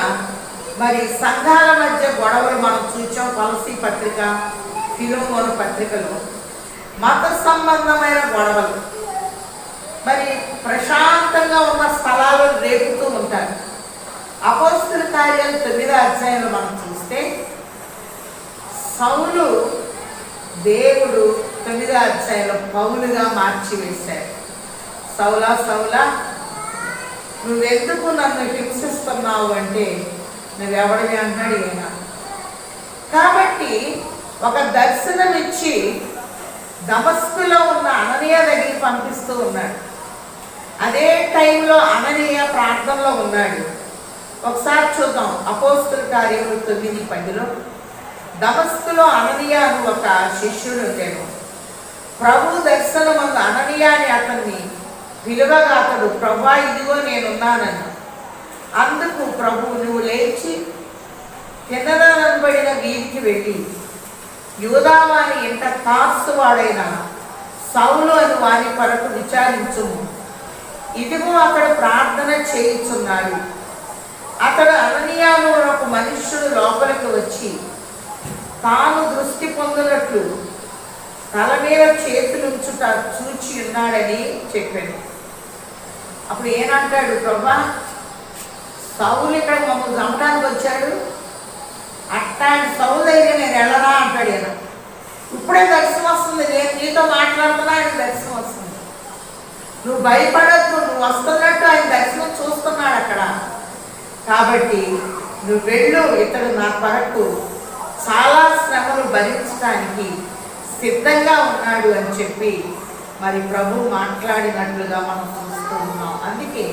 మరి సంఘాల మధ్య గొడవలు మనం చూసాం. కొలసీ పత్రిక, ఫిలోమోను పత్రికలో మత సంబంధమైన గొడవలు మరి ప్రశాంతంగా ఉన్న స్థలాలు రేపుతూ ఉంటారు. అపోస్తుల కార్యాలు 9వ అధ్యాయంలో మనం చూస్తే సౌలు దేవుడు 9వ అధ్యాయంలో పౌలుగా మార్చివేశాడు. సౌలా సౌలా నువ్వెందుకు నన్ను హింసిస్తున్నావు అంటే నువ్వెవడివి అంటున్నాడు ఈయన. కాబట్టి ఒక దర్శనం ఇచ్చి దమస్కులో ఉన్న అననీయ దగ్గరికి పంపిస్తూ ఉన్నాడు. అదే టైంలో అననీయ ప్రార్థనలో ఉన్నాడు. ఒకసారి చూద్దాం. అపోస్తుల కార్యములు 9:10 దమస్కులో అననీయ అని ఒక శిష్యుడు ఉండేను. ప్రభు దర్శనమందు అననీయ అని అతన్ని పిలువగా అతడు ప్రభా ఇదిగో నేనున్నానని. అందుకు ప్రభు నువ్వు లేచి కిందనబడిన వీధికి వెళ్ళి యూదావాని ఇంట తార్సు వాడైన సౌలు అని వారి కొరకు విచారించుము. ఇదిగో అక్కడ ప్రార్థన చేయుచున్నాడు. అతడు అననీయాను ఒక మనుష్యుడు లోపలికి వచ్చి తాను దృష్టి పొందినట్లు తల మీద చేతులుంచుట చూచి ఉన్నాడని చెప్పాడు. అప్పుడు ఏనంటాడు, ప్రభా సౌలు ఇక్కడ మమ్మల్ని చంపడానికి వచ్చాడు, అట్లాంటి సౌలు దగ్గర నేను వెళ్ళనా అంటాడు. ఆయన ఇప్పుడే దర్శనం వస్తుంది, నేను నీతో మాట్లాడుతున్నా ఆయన దర్శనం వస్తుంది, నువ్వు భయపడద్దు, నువ్వు వస్తున్నట్టు ఆయన దర్శనం చూస్తున్నాడు అక్కడ. కాబట్టి నువ్వు వెళ్ళు, ఇతడు నా కొరకు చాలా శ్రమలు భరించడానికి సిద్ధంగా ఉన్నాడు అని చెప్పి మరి ప్రభు మాట్లాడినట్లుగా మనం చూస్తూ ఉన్నాం. అందుకే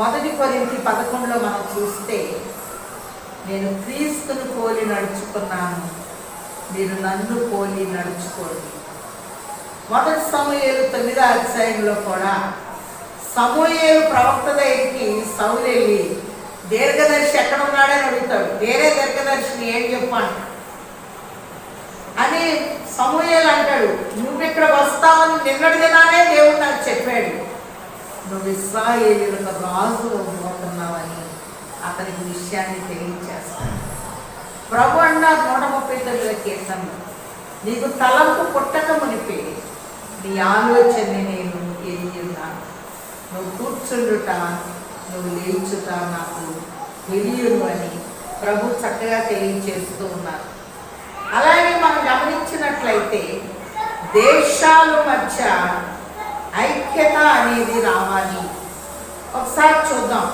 1 కొరింథీ 11 మనం చూస్తే నేను క్రీస్తును పోలి నడుచుకున్నాను, మీరు నన్ను పోలి నడుచుకోండి. 1 సమూయేలు 9వ అధ్యాయంలో కూడా సమూయేలు ప్రవక్త దగ్గరికి సౌలు వెళ్ళి దీర్ఘదర్శి ఎక్కడ ఉన్నాడని అడుగుతాడు. వేరే దీర్ఘదర్శిని ఏం చెప్పాను అని సమూయేలు అంటాడు, నువ్వు ఇక్కడ వస్తావని నిన్నటి దినానే దేవుడు నాకు చెప్పాడు, నువ్వు ఇశ్రాయేలీయులకు రాజు అవ్వబోతున్నావని అతనికి విషయాన్ని తెలియచేస్తాడు. ప్రభు అన్నారు 139వ కీర్తనలో, నీకు తలంపు పుట్టక మునిపే నీ ఆలోచనని నేను ఎరిగి ఉన్నాను, నువ్వు కూర్చుండుట నువ్వు లేచుట నాకు తెలియను అని ప్రభు చక్కగా తెలియచేస్తూ ఉన్నారు. అలాగే మనం గమనించినట్లయితే దేశాల మధ్య ఐక్యత అనేది రావాలి. ఒకసారి చూద్దాం.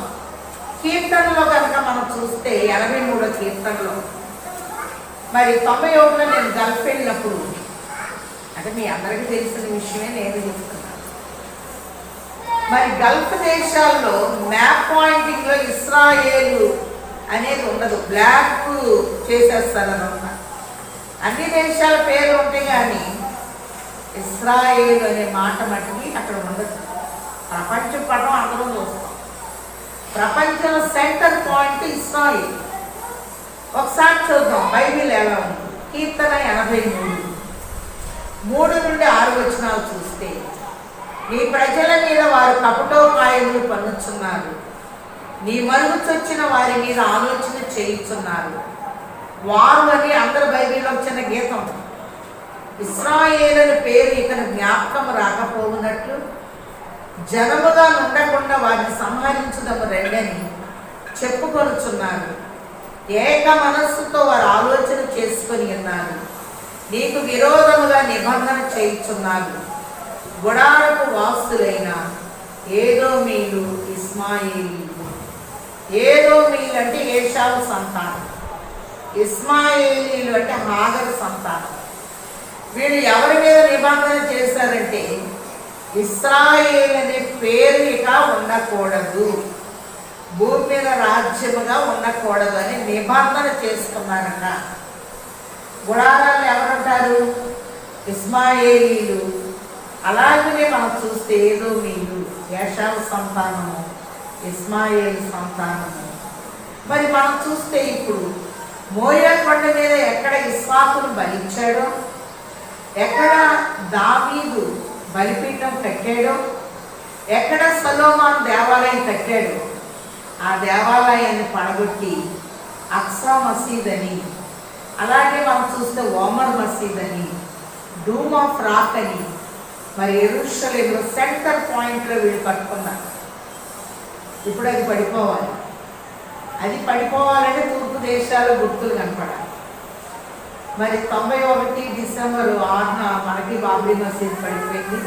కీర్తనలో కనుక మనం చూస్తే 83వ కీర్తనలో మరి 91లో నేను గల్ఫ్ వెళ్ళినప్పుడు, అంటే మీ అందరికీ తెలిసిన విషయమే నేను చెప్తున్నాను. మరి గల్ఫ్ దేశాల్లో మ్యాప్ పాయింటింగ్లో ఇస్రాయేలు అనేది ఉండదు, బ్లాక్ చేసేస్తారు అన్నమాట. అన్ని దేశాల పేర్లు ఉంటాయి కానీ ఇస్రాయేలు అనే మాట మట్టికి అక్కడ ఉండదు. ప్రపంచ పటం అందరం చూస్తాం. ప్రపంచంలో సెంటర్ పాయింట్ ఇస్రాయేల్. ఒకసారి చూద్దాం బైబిల్ ఎలా ఉంది. కీర్తన 83 నుండి 6 వచనాలు చూస్తే, నీ ప్రజల మీద వారు కపటోపాయములు పన్నుచున్నారు, నీ మరుగుచొచ్చిన వారి మీద ఆలోచన చేయుచున్నారు. వారు అని అందరు బైబిల్లో వచ్చిన గీతం. ఇశ్రాయేలు పేరు ఇతను జ్ఞాపకం రాకపోవునట్లు జనముగా ఉండకుండా వారిని సంహరించుదము రెండని చెప్పుకొనుచున్నారు. ఏక మనస్సుతో వారు ఆలోచన చేసుకొని ఉన్నారు. నీకు విరోధముగా నిబంధన చేయుచున్నారు. గుడారపు వాసులైన ఏదోమీలు ఇస్మాయేలీలు. ఏదోమీలు అంటే ఏషావు సంతానం, ఇస్మాయేలీలు అంటే హాగరు సంతానం. వీళ్ళు ఎవరి మీద నిబంధన చేశారంటే ఇశ్రాయేల్ అనే పేరు ఇక ఉండకూడదు, భూమి మీద రాజ్యముగా ఉండకూడదు అని నిబంధన చేసుకున్నారట. గుడారాలు ఎవరుంటారు? ఇస్మాయేలీలు. అలాగనే మనం చూస్తే ఏదోమీలు ఏషావు సంతానము, ఇస్మాయేల్ సంతానము. మరి మనం చూస్తే ఇప్పుడు మోరియా కొండ మీద ఎక్కడ ఇస్సాకును బలిచ్చాడో, ఎక్కడ దావీదు బలిపీఠం కట్టాడో, ఎక్కడ సొలొమోను దేవాలయం కట్టాడో ఆ దేవాలయాన్ని పడగొట్టి అక్సా మసీద్ అని, అలాగే మనం చూస్తే ఓమర్ మసీద్ అని, డూమ్ ఆఫ్ రాక్ అని, మరి యెరూషలేములో సెంటర్ పాయింట్లో వీళ్ళు కట్టుకున్నారు. ఇప్పుడు అది పడిపోవాలి. అది పడిపోవాలంటే తూర్పు దేశాలు గుర్తులు కనపడాలి. మరి 91 డిసెంబర్ 6న మనకి బాబ్రీ మసీద్ పడిపోయింది.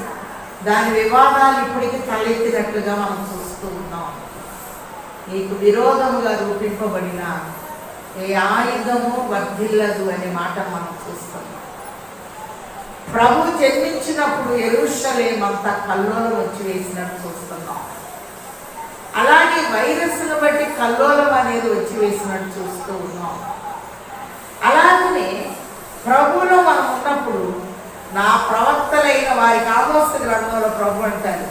దాని వివాదాలు ఇప్పటికీ తలెత్తినట్లుగా మనం చూస్తూ ఉన్నాం. నీకు విరోధముగా రూపింపబడిన ఏ ఆయుధము వర్ధిల్లదు అనే మాట మనం చూస్తున్నాం. ప్రభు జన్మించినప్పుడు యెరూషలేము అంతా కల్లోలం వచ్చి వేసినట్టు చూస్తున్నాం. అలాగే వైరస్ను బట్టి కల్లోలం అనేది వచ్చి వేసినట్టు చూస్తూ ఉన్నాం. అలాగనే ప్రభువులో మనం ఉన్నప్పుడు నా ప్రవక్తలైన వారికి ఆమోస్ గ్రంథంలో ప్రభు అంటారు,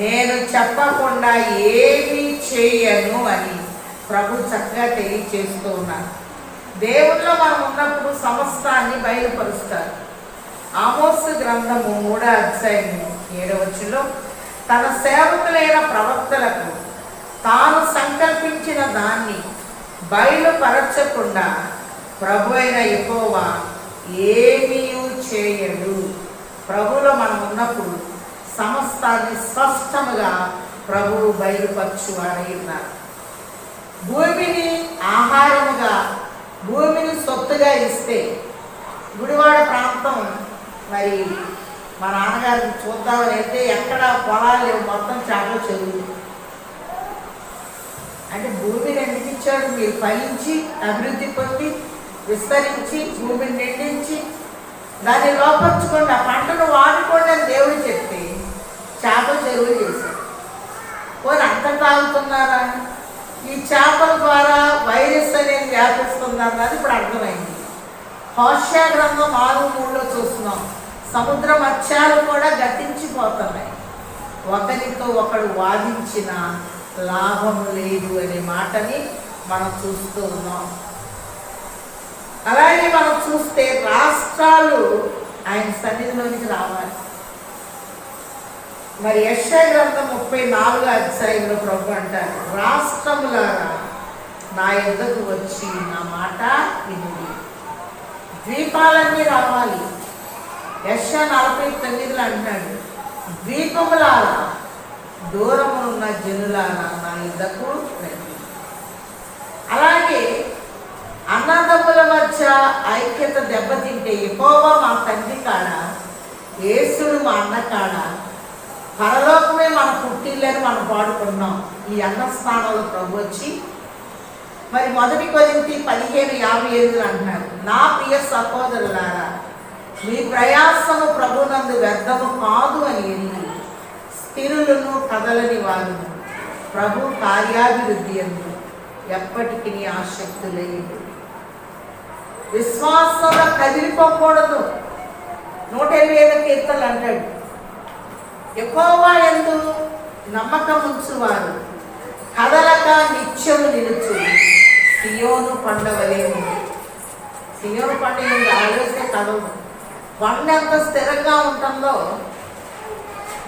నేను చెప్పకుండా ఏమీ చేయను అని ప్రభు చక్కగా తెలియచేస్తూ ఉన్నారు. దేవుల్లో మనం ఉన్నప్పుడు సమస్తాన్ని బయలుపరుస్తారు. ఆమోస్ గ్రంథము 3వ అధ్యాయము 7వ వచనంలో తన సేవకులైన ప్రవక్తలకు తాను సంకల్పించిన దాన్ని బయలుపరచకుండా ప్రభు అయిన యెహోవా ఏమీ చేయడు. ప్రభువులో మనం ఉన్నప్పుడు సమస్తాన్ని స్పష్టముగా ప్రభువు బయలుపరచువాడై ఉన్నారు. భూమిని ఆహారముగా, భూమిని సొత్తుగా ఇస్తే, గుడివాడ ప్రాంతం మరి మా నాన్నగారిని చూద్దామని వెళ్తే ఎక్కడ పొలాలు లేవు, మొత్తం చేపల చెరువులు. అంటే భూమిని ఎందుకు ఇచ్చాడు? మీరు ఫలించి అభివృద్ధి పొంది విస్తరించి భూమిని నిండించి దాన్ని లోపరుచుకోండి, ఆ పంటను వాడుకోండి అని దేవుడు చెప్తే చేపల చెరువులు చేశాడు. పోనీ అంత తాగుతున్నారా? ఈ చేపల ద్వారా వైరస్ అనేది వ్యాపిస్తుందన్నది ఇప్పుడు అర్థమైంది. హోషేయ గ్రంథం 6:3లో చూస్తున్నాం, సముద్ర మత్స్యాలు కూడా గతించిపోతున్నాయి, ఒకరితో ఒకడు వాదించిన లాభము లేదు అనే మాటని మనం చూస్తూ ఉన్నాం. అలాగే మనం చూస్తే రాష్ట్రాలు ఆయన సన్నిధిలోనికి రావాలి. మరి యెషయా గ్రంథం 34వ అధ్యాయంలో ప్రభు అంటారు, రాష్ట్రములారా నా యొద్దకు వచ్చి నా మాట వినుడి. ద్వీపాలన్నీ రావాలి. యెషయా 49లో అంటున్నాడు, ద్వీపములారా దూరమున్న జనులారా నా యుద్ధకు రండి. అలాగే అన్నదమ్ముల మధ్య ఐక్యత దెబ్బతింటే యెహోవా మా తండ్రి కాడ, యేసుడు మా అన్న కాడ, పరలోకమే మన పుట్టిల్లని మనం పాడుకున్నాం. ఈ అన్న స్థానంలో ప్రభు వచ్చి మరి 1 కొరింథీ 15:57 అంటున్నారు, నా ప్రియ సహోదరులారా, మీ ప్రయాసము ప్రభునందు వ్యర్థము కాదు అని ఎరిగి స్థిరులను కదలని వారును ప్రభు కార్యాభివృద్ధి అందు ఎప్పటికీ ఆసక్తులయ్యింది. విశ్వాసంలో కదిలిపోకూడదు. 127 కీర్తనలు అంటాడు, యెహోవా యందు నమ్మకం ఉంచువారు కదలక నిత్యము నిలుచు సియోను కొండవలే ఉంది. సియోను కొండ ఆలోచన కదలదు. కొండ ఎంత స్థిరంగా ఉంటుందో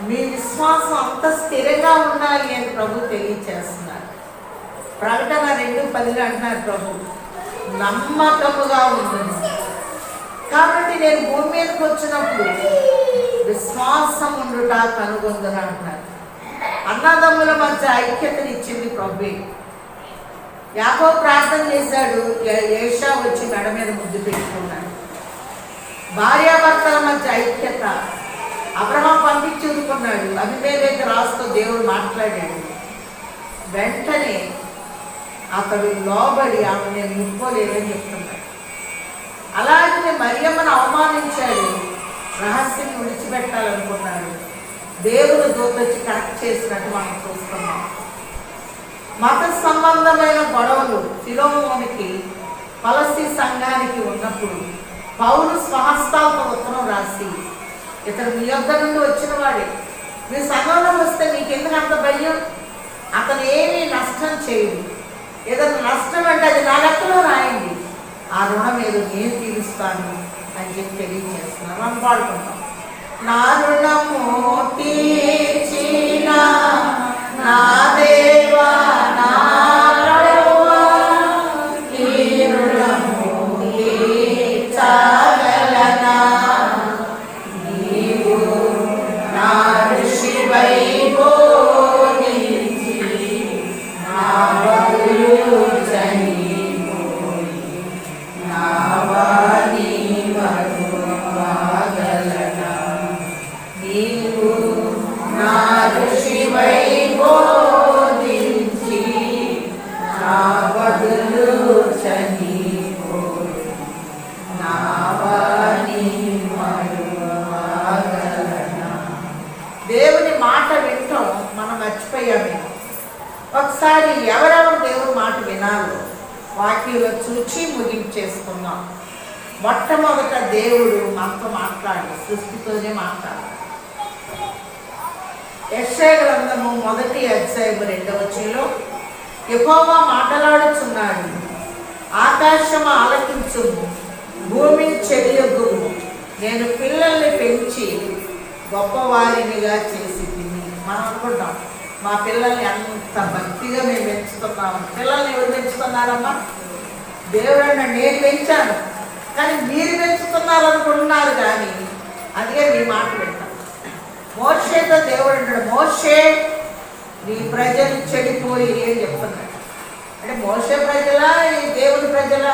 మీ విశ్వాసం అంత స్థిరంగా ఉండాలి అని ప్రభు తెలియచేస్తున్నారు. ప్రకటన 2:10 అంటున్నారు ప్రభు, నమ్మకముగా ఉంటుంది. కాబట్టి నేను భూమి మీదకి వచ్చినప్పుడు విశ్వాసం ఉండుట కనుగొందున అంటున్నారు. అన్నదమ్ముల మధ్య ఐక్యతని ఇచ్చింది ప్రభు. యాకోబు ప్రార్థన చేశాడు, ఏషా వచ్చి మెడ మీద ముద్దు పెట్టుకున్నాడు. భార్యాభర్తల మధ్య ఐక్యత. అబ్రహాం పంపించి ఊరుకున్నాడు. అబీమెలెకు రాజుతో దేవుడు మాట్లాడాడు. వెంటనే అతడు లోబడి ఆమె నేను ముట్టుకోలేదని చెప్తున్నాడు. అలాగే మరియమ్మను అవమానించాడు, రహస్యం విడిచిపెట్టాలనుకున్నాడు. దేవుడు దూత వచ్చి కరెక్ట్ చేసినట్టు మనం చూస్తున్నాం. మత సంబంధమైన గొడవలు ఫిలోమోనికి కొలస్సీ సంఘానికి ఉన్నప్పుడు పౌలు స్వహస్తాలతో ఉత్తరం రాసి, ఇతడు మీ యొద్ద నుండి వచ్చిన వాడే, మీ సంఘంలో వస్తే నీకెందుకు అంత భయం? అతను ఏమీ నష్టం చేయడు. ఏదైనా నష్టం అంటే అది నా లెక్కలో రాయండి, ఆ రుణం ఏదో నేను తీరుస్తాను అని చెప్పి తెలియజేస్తున్నాను. మనం పాడుకుంటాం, నా రుణము తీర్చిన నా దేవా నా ప్రభువా, ఈ రుణము తీర్చగలనా, నీవు నా ఋషివై బోధించి నా బదులు చనిపోయి నా వాణి మరువగలనా, నీవు నా ఋషివై బోధించి నా బదులు చనిపోయి నా వాణి మరువగలనా. దేవుని మాట వింటాం మనం మర్చిపోయామే. ఒకసారి ఎవరెవరు దేవుని మాట వినాలో వాక్యంలో చూచి ముగించేసుకుందాం. మొట్టమొదట దేవుడు మనతో మాట్లాడి సృష్టితోనే మాట్లాడాలి. యెషయా గ్రంథము 1వ అధ్యాయం 2వ వచనంలో యెహోవా మాట్లాడుచున్నాడు, ఆకాశము ఆలకించుము, భూమి చెవియొగ్గుము, నేను పిల్లల్ని పెంచి గొప్పవారినిగా చేసి తిని. మనం అనుకుంటాం మా పిల్లల్ని అంత భక్తిగా మేము పెంచుతున్నాము. పిల్లల్ని ఎవరు పెంచుతున్నారమ్మా? దేవుడు అన్నాడు, నేను పెంచాను, కానీ మీరు పెంచుతున్నారు అనుకుంటున్నారు. కానీ అదే మీ మాట వింటాం. మోషేతో దేవుడు అంటాడు, మోషే నీ ప్రజలు చెడిపోయి అని చెప్తున్నాడు. అంటే మోషే ప్రజలా ఈ దేవుని ప్రజలా?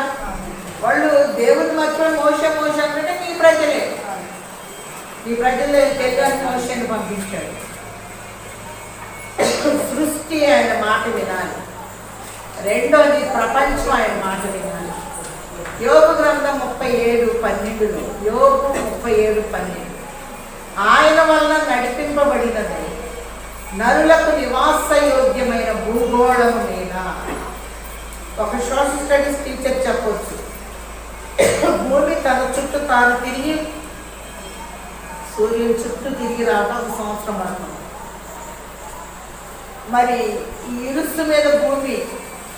వాళ్ళు దేవుని మధ్యలో మోషే అంటే నీ ప్రజలే. నీ ప్రజలు తెలియని మోషేని పంపించాడు. సృష్టి ఆయన మాట వినాలి. రెండోది ప్రపంచం ఆయన మాట వినాలి. యోబు గ్రంథం 37:12, యోబు 37:12, ఆయన వల్ల నడిపింపబడినది నరులకు నివాసయోగ్యమైన భూగోళము మీద. ఒక సోషల్ స్టడీస్ టీచర్ చెప్పొచ్చు, భూమి తన చుట్టూ తాను తిరిగి సూర్యుని చుట్టూ తిరిగి రావడం 1 సంవత్సరం పడుతుంది. మరి ఈ ఇరుసు మీద భూమి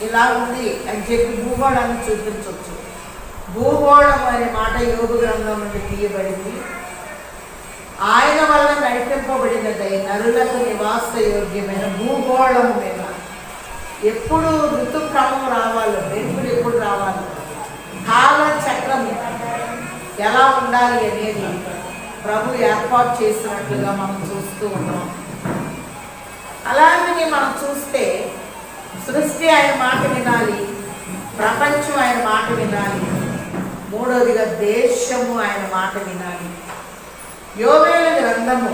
ఇలా ఉంది అని చెప్పి భూగోళాన్ని చూపించవచ్చు. భూగోళం అనే మాట యోబు గ్రంథం నుండి తీయబడింది. ఆయన వల్ల నడిపింపబడినదై నరులకు నివాసయోగ్యమైన భూగోళము మీద. ఎప్పుడు ఋతుక్రమం రావాలో, ఎప్పుడు రావాలో, కాల చక్రం ఎలా ఉండాలి అనేది ప్రభు ఏర్పాటు చేసినట్లుగా మనం చూస్తూ ఉన్నాం. అలాంటివి మనం చూస్తే సృష్టి ఆయన మాట వినాలి, ప్రపంచం ఆయన మాట వినాలి, మూడవదిగా దేశము ఆయన మాట వినాలి. యోవేలు గ్రంథము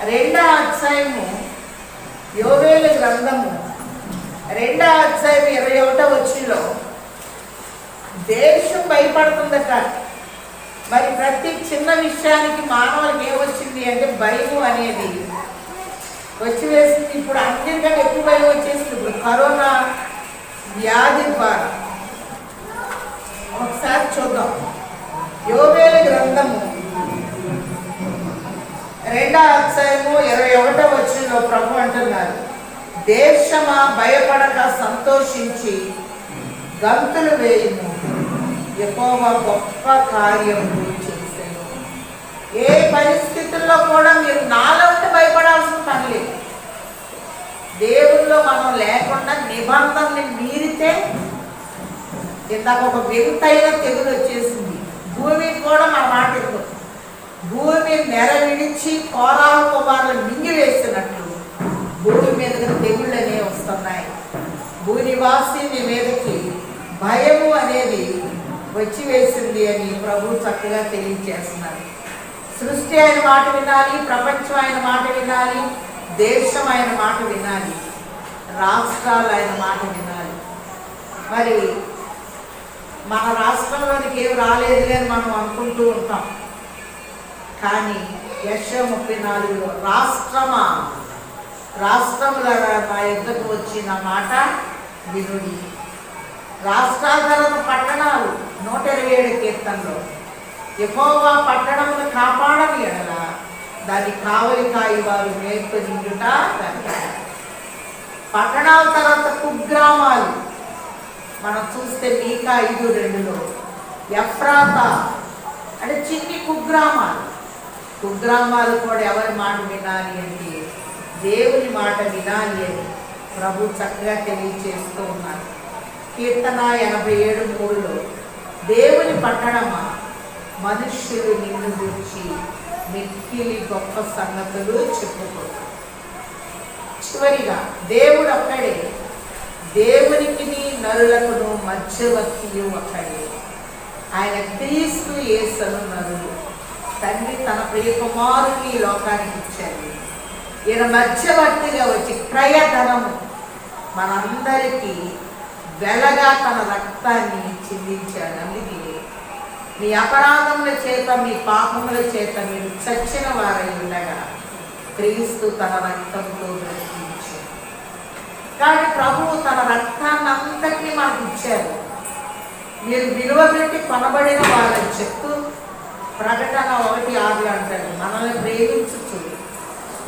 2వ అధ్యాయము, యోవేలు గ్రంథము 2వ అధ్యాయం 21వ వచనంలో దేశం భయపడుతుందట. మరి ప్రతి చిన్న విషయానికి మానవులకు ఏమొచ్చింది అంటే భయం అనేది వచ్చి వేసింది. ఇప్పుడు అన్నిటికంటే ఎక్కువ భయం వచ్చేసింది ఇప్పుడు కరోనా వ్యాధి ద్వారా. ఒకసారి చూద్దాం. యోవేలు గ్రంథము 2వ అధ్యాయము 21వ వచనంలో ప్రభు అంటున్నారు, దేశమా భయపడక సంతోషించి గంతులు వేయుము, యెహోవా గొప్ప కార్యములు చేశాను. ఏ పరిస్థితుల్లో కూడా మీరు నాలో ఉంటే భయపడాల్సిన పని లేదు. దేవుల్లో మనం లేకుండా నిబంధనని మీరితే, ఇందాక ఒక వింతైన తెగులు వచ్చేసింది, భూమి కూడా మన మాట ఇవ్వదు. భూమి నెర విడిచి కోరాల కుమారులు మింగివేసినట్లు భూమి మీదకి తెగుళ్ళు అనేవి వస్తున్నాయి. భూనివాసి నీ మీదకి భయము అనేది వచ్చి వేసింది అని ప్రభు చక్కగా తెలియజేస్తున్నారు. సృష్టి ఆయన మాట వినాలి, ప్రపంచం ఆయన మాట వినాలి, దేశం ఆయన మాట వినాలి, రాష్ట్రాలు ఆయన మాట వినాలి. మరి మన రాష్ట్రంలోనికి ఏమి రాలేదు అని మనం అనుకుంటూ ఉంటాం. కానీ యెషయా 34లో రాష్ట్రమా రాష్ట్రముల నా యుద్ధకు వచ్చిన మాట వినుడి. రాష్ట్రాధారణ పట్టణాలు 127 కీర్తనలో యెహోవా పట్టణమును కాపాడని ఎడల దాన్ని కావలి కాయి వారు మేల్కొ నిండుట. పట్టణాల తర్వాత కుగ్రామాలు మనం చూస్తే మీకా 5:2లో ఎఫ్రాతా అంటే చిన్ని కుగ్రామాలు. కుగ్రామాలు కూడా ఎవరి మాట వినాలి అంటే దేవుని మాట వినాలి అని ప్రభు చక్కగా తెలియజేస్తూ ఉన్నారు. కీర్తన 87:3లో దేవుని పట్టణమా మనుష్యులు నిన్ను గురించి మిక్కిలి గొప్ప సంగతులు చెప్పుకుంటారు. చివరిగా దేవుడు ఒక్కడే, దేవునికి నరులకును మధ్యవర్తియు ఒక్కడే. ఆయన క్రీస్తు యేసును నరుడు. తండ్రి తన ప్రియ కుమారుని లోకానికి ఇచ్చాడు. ఈయన మధ్యవర్తిగా వచ్చి క్రయధనము మనందరికీ వెలగా తన రక్తాన్ని చిందించాడు. అందుకే మీ అపరాధముల చేత మీ పాపముల చేత మీరు చచ్చిన వారై ఉండగా క్రీస్తు తన రక్తంతో బ్రతికించాడు. కానీ ప్రభువు తన రక్తాన్ని అంతటినీ మనకు ఇచ్చారు. మీరు విలువ పెట్టి కొనబడిన వారని చెప్తూ ప్రకటన 1:6 అంటాడు, మనల్ని ప్రేమించు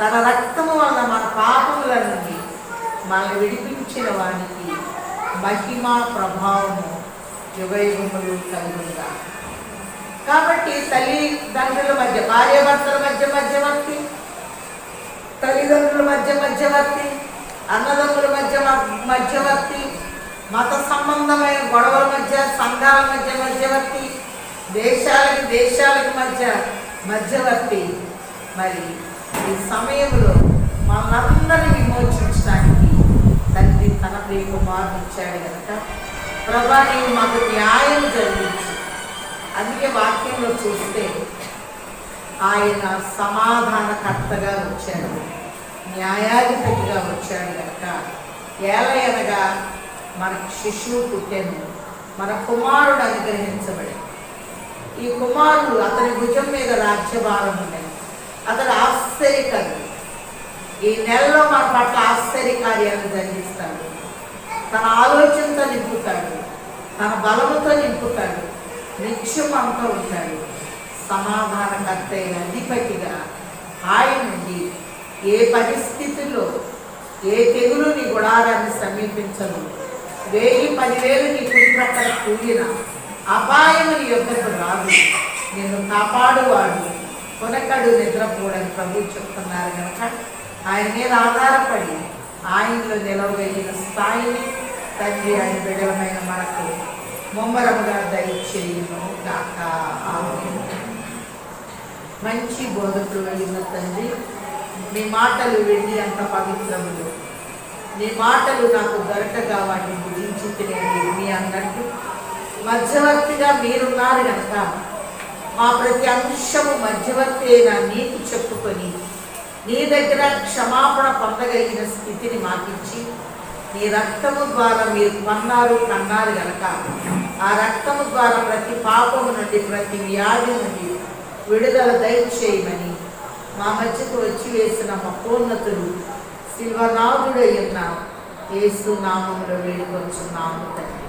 తన రక్తము వల్ల మన పాపముల నుండి మనల్ని విడిపించిన వానికి మహిమ ప్రభావము యుగయుగములు కలుగుగా. కాబట్టి తల్లిదండ్రుల మధ్య, భార్యాభర్తల మధ్య మధ్యవర్తి, తల్లిదండ్రుల మధ్య మధ్యవర్తి, అన్నదమ్ముల మధ్య మధ్యవర్తి, మత సంబంధమైన గొడవల మధ్య, సంఘాల మధ్య మధ్యవర్తి, దేశాలకి మధ్య మధ్యవర్తి. మరి ఈ సమయంలో మనందరినీ విమోచించడానికి తండ్రి తన ప్రియ కుమారుని ఇచ్చాడు కనుక ప్రభా నీవు మాకు న్యాయం జరిగించు. అందుకే వాక్యంలో చూస్తే ఆయన సమాధానకర్తగా వచ్చాడు, న్యాయాధిపతిగా వచ్చాడు కనుక ఏలయనగా మనకు శిశువు పుట్టెను, మన కుమారుడు అనుగ్రహించబడి. ఈ కుమారుడు అతని భుజం మీద రాజ్యభారం ఉండేది. అతడు ఆశ్చర్యకరుడు. ఈ నెలలో మన పట్ల ఆశ్చర్యకార్యాలు జరిగిస్తాడు. తన ఆలోచనతో నింపుతాడు, తన బలముతో నింపుతాడు, నిత్యమంతో ఉంటాడు. సమాధానకర్త అయిన అధిపతిగా ఆయన నుండి ఏ పరిస్థితుల్లో ఏ తెగులు నీ గుడారాన్ని సమీపించదు. 1000-10,000 నీ కుడి ప్రక్కన కూలిన అపాయము నీ యొద్దకు రాదు. నిన్ను కాపాడువాడు కొనకడు నిద్రపోవడానికి ప్రభు చెప్తున్నారు కనుక ఆయన మీద ఆధారపడి ఆయనలో నిలవగలిగిన స్థాయిని తండ్రి ఆయన బిడ్డలమైన మనకు ముమ్మరముగా దయచేయును గాక. ఆమేన్. మంచి బోధకులు అయిన తండ్రి నీ మాటలు వెండి అంత పవిత్రములు. నీ మాటలు నాకు దొరకగా వాటిని భుజించితేనే మీ అన్నట్టు మధ్యవర్తిగా మీరున్నారు కనుక మా ప్రతి అంశము మధ్యవర్తి అయిన నీకు చెప్పుకొని నీ దగ్గర క్షమాపణ పొందగలిగిన స్థితిని మాకిచ్చి నీ రక్తము ద్వారా మీరు కన్నారు కనుక ఆ రక్తము ద్వారా ప్రతి పాపము నుండి ప్రతి వ్యాధి నుండి విడుదల దయచేయమని మా మధ్యకు వచ్చి వేసిన మహోన్నతుడు శిల్వనాథుడై ఉన్న యేసు నామములో వేడుకొంచున్నాము తండ్రి.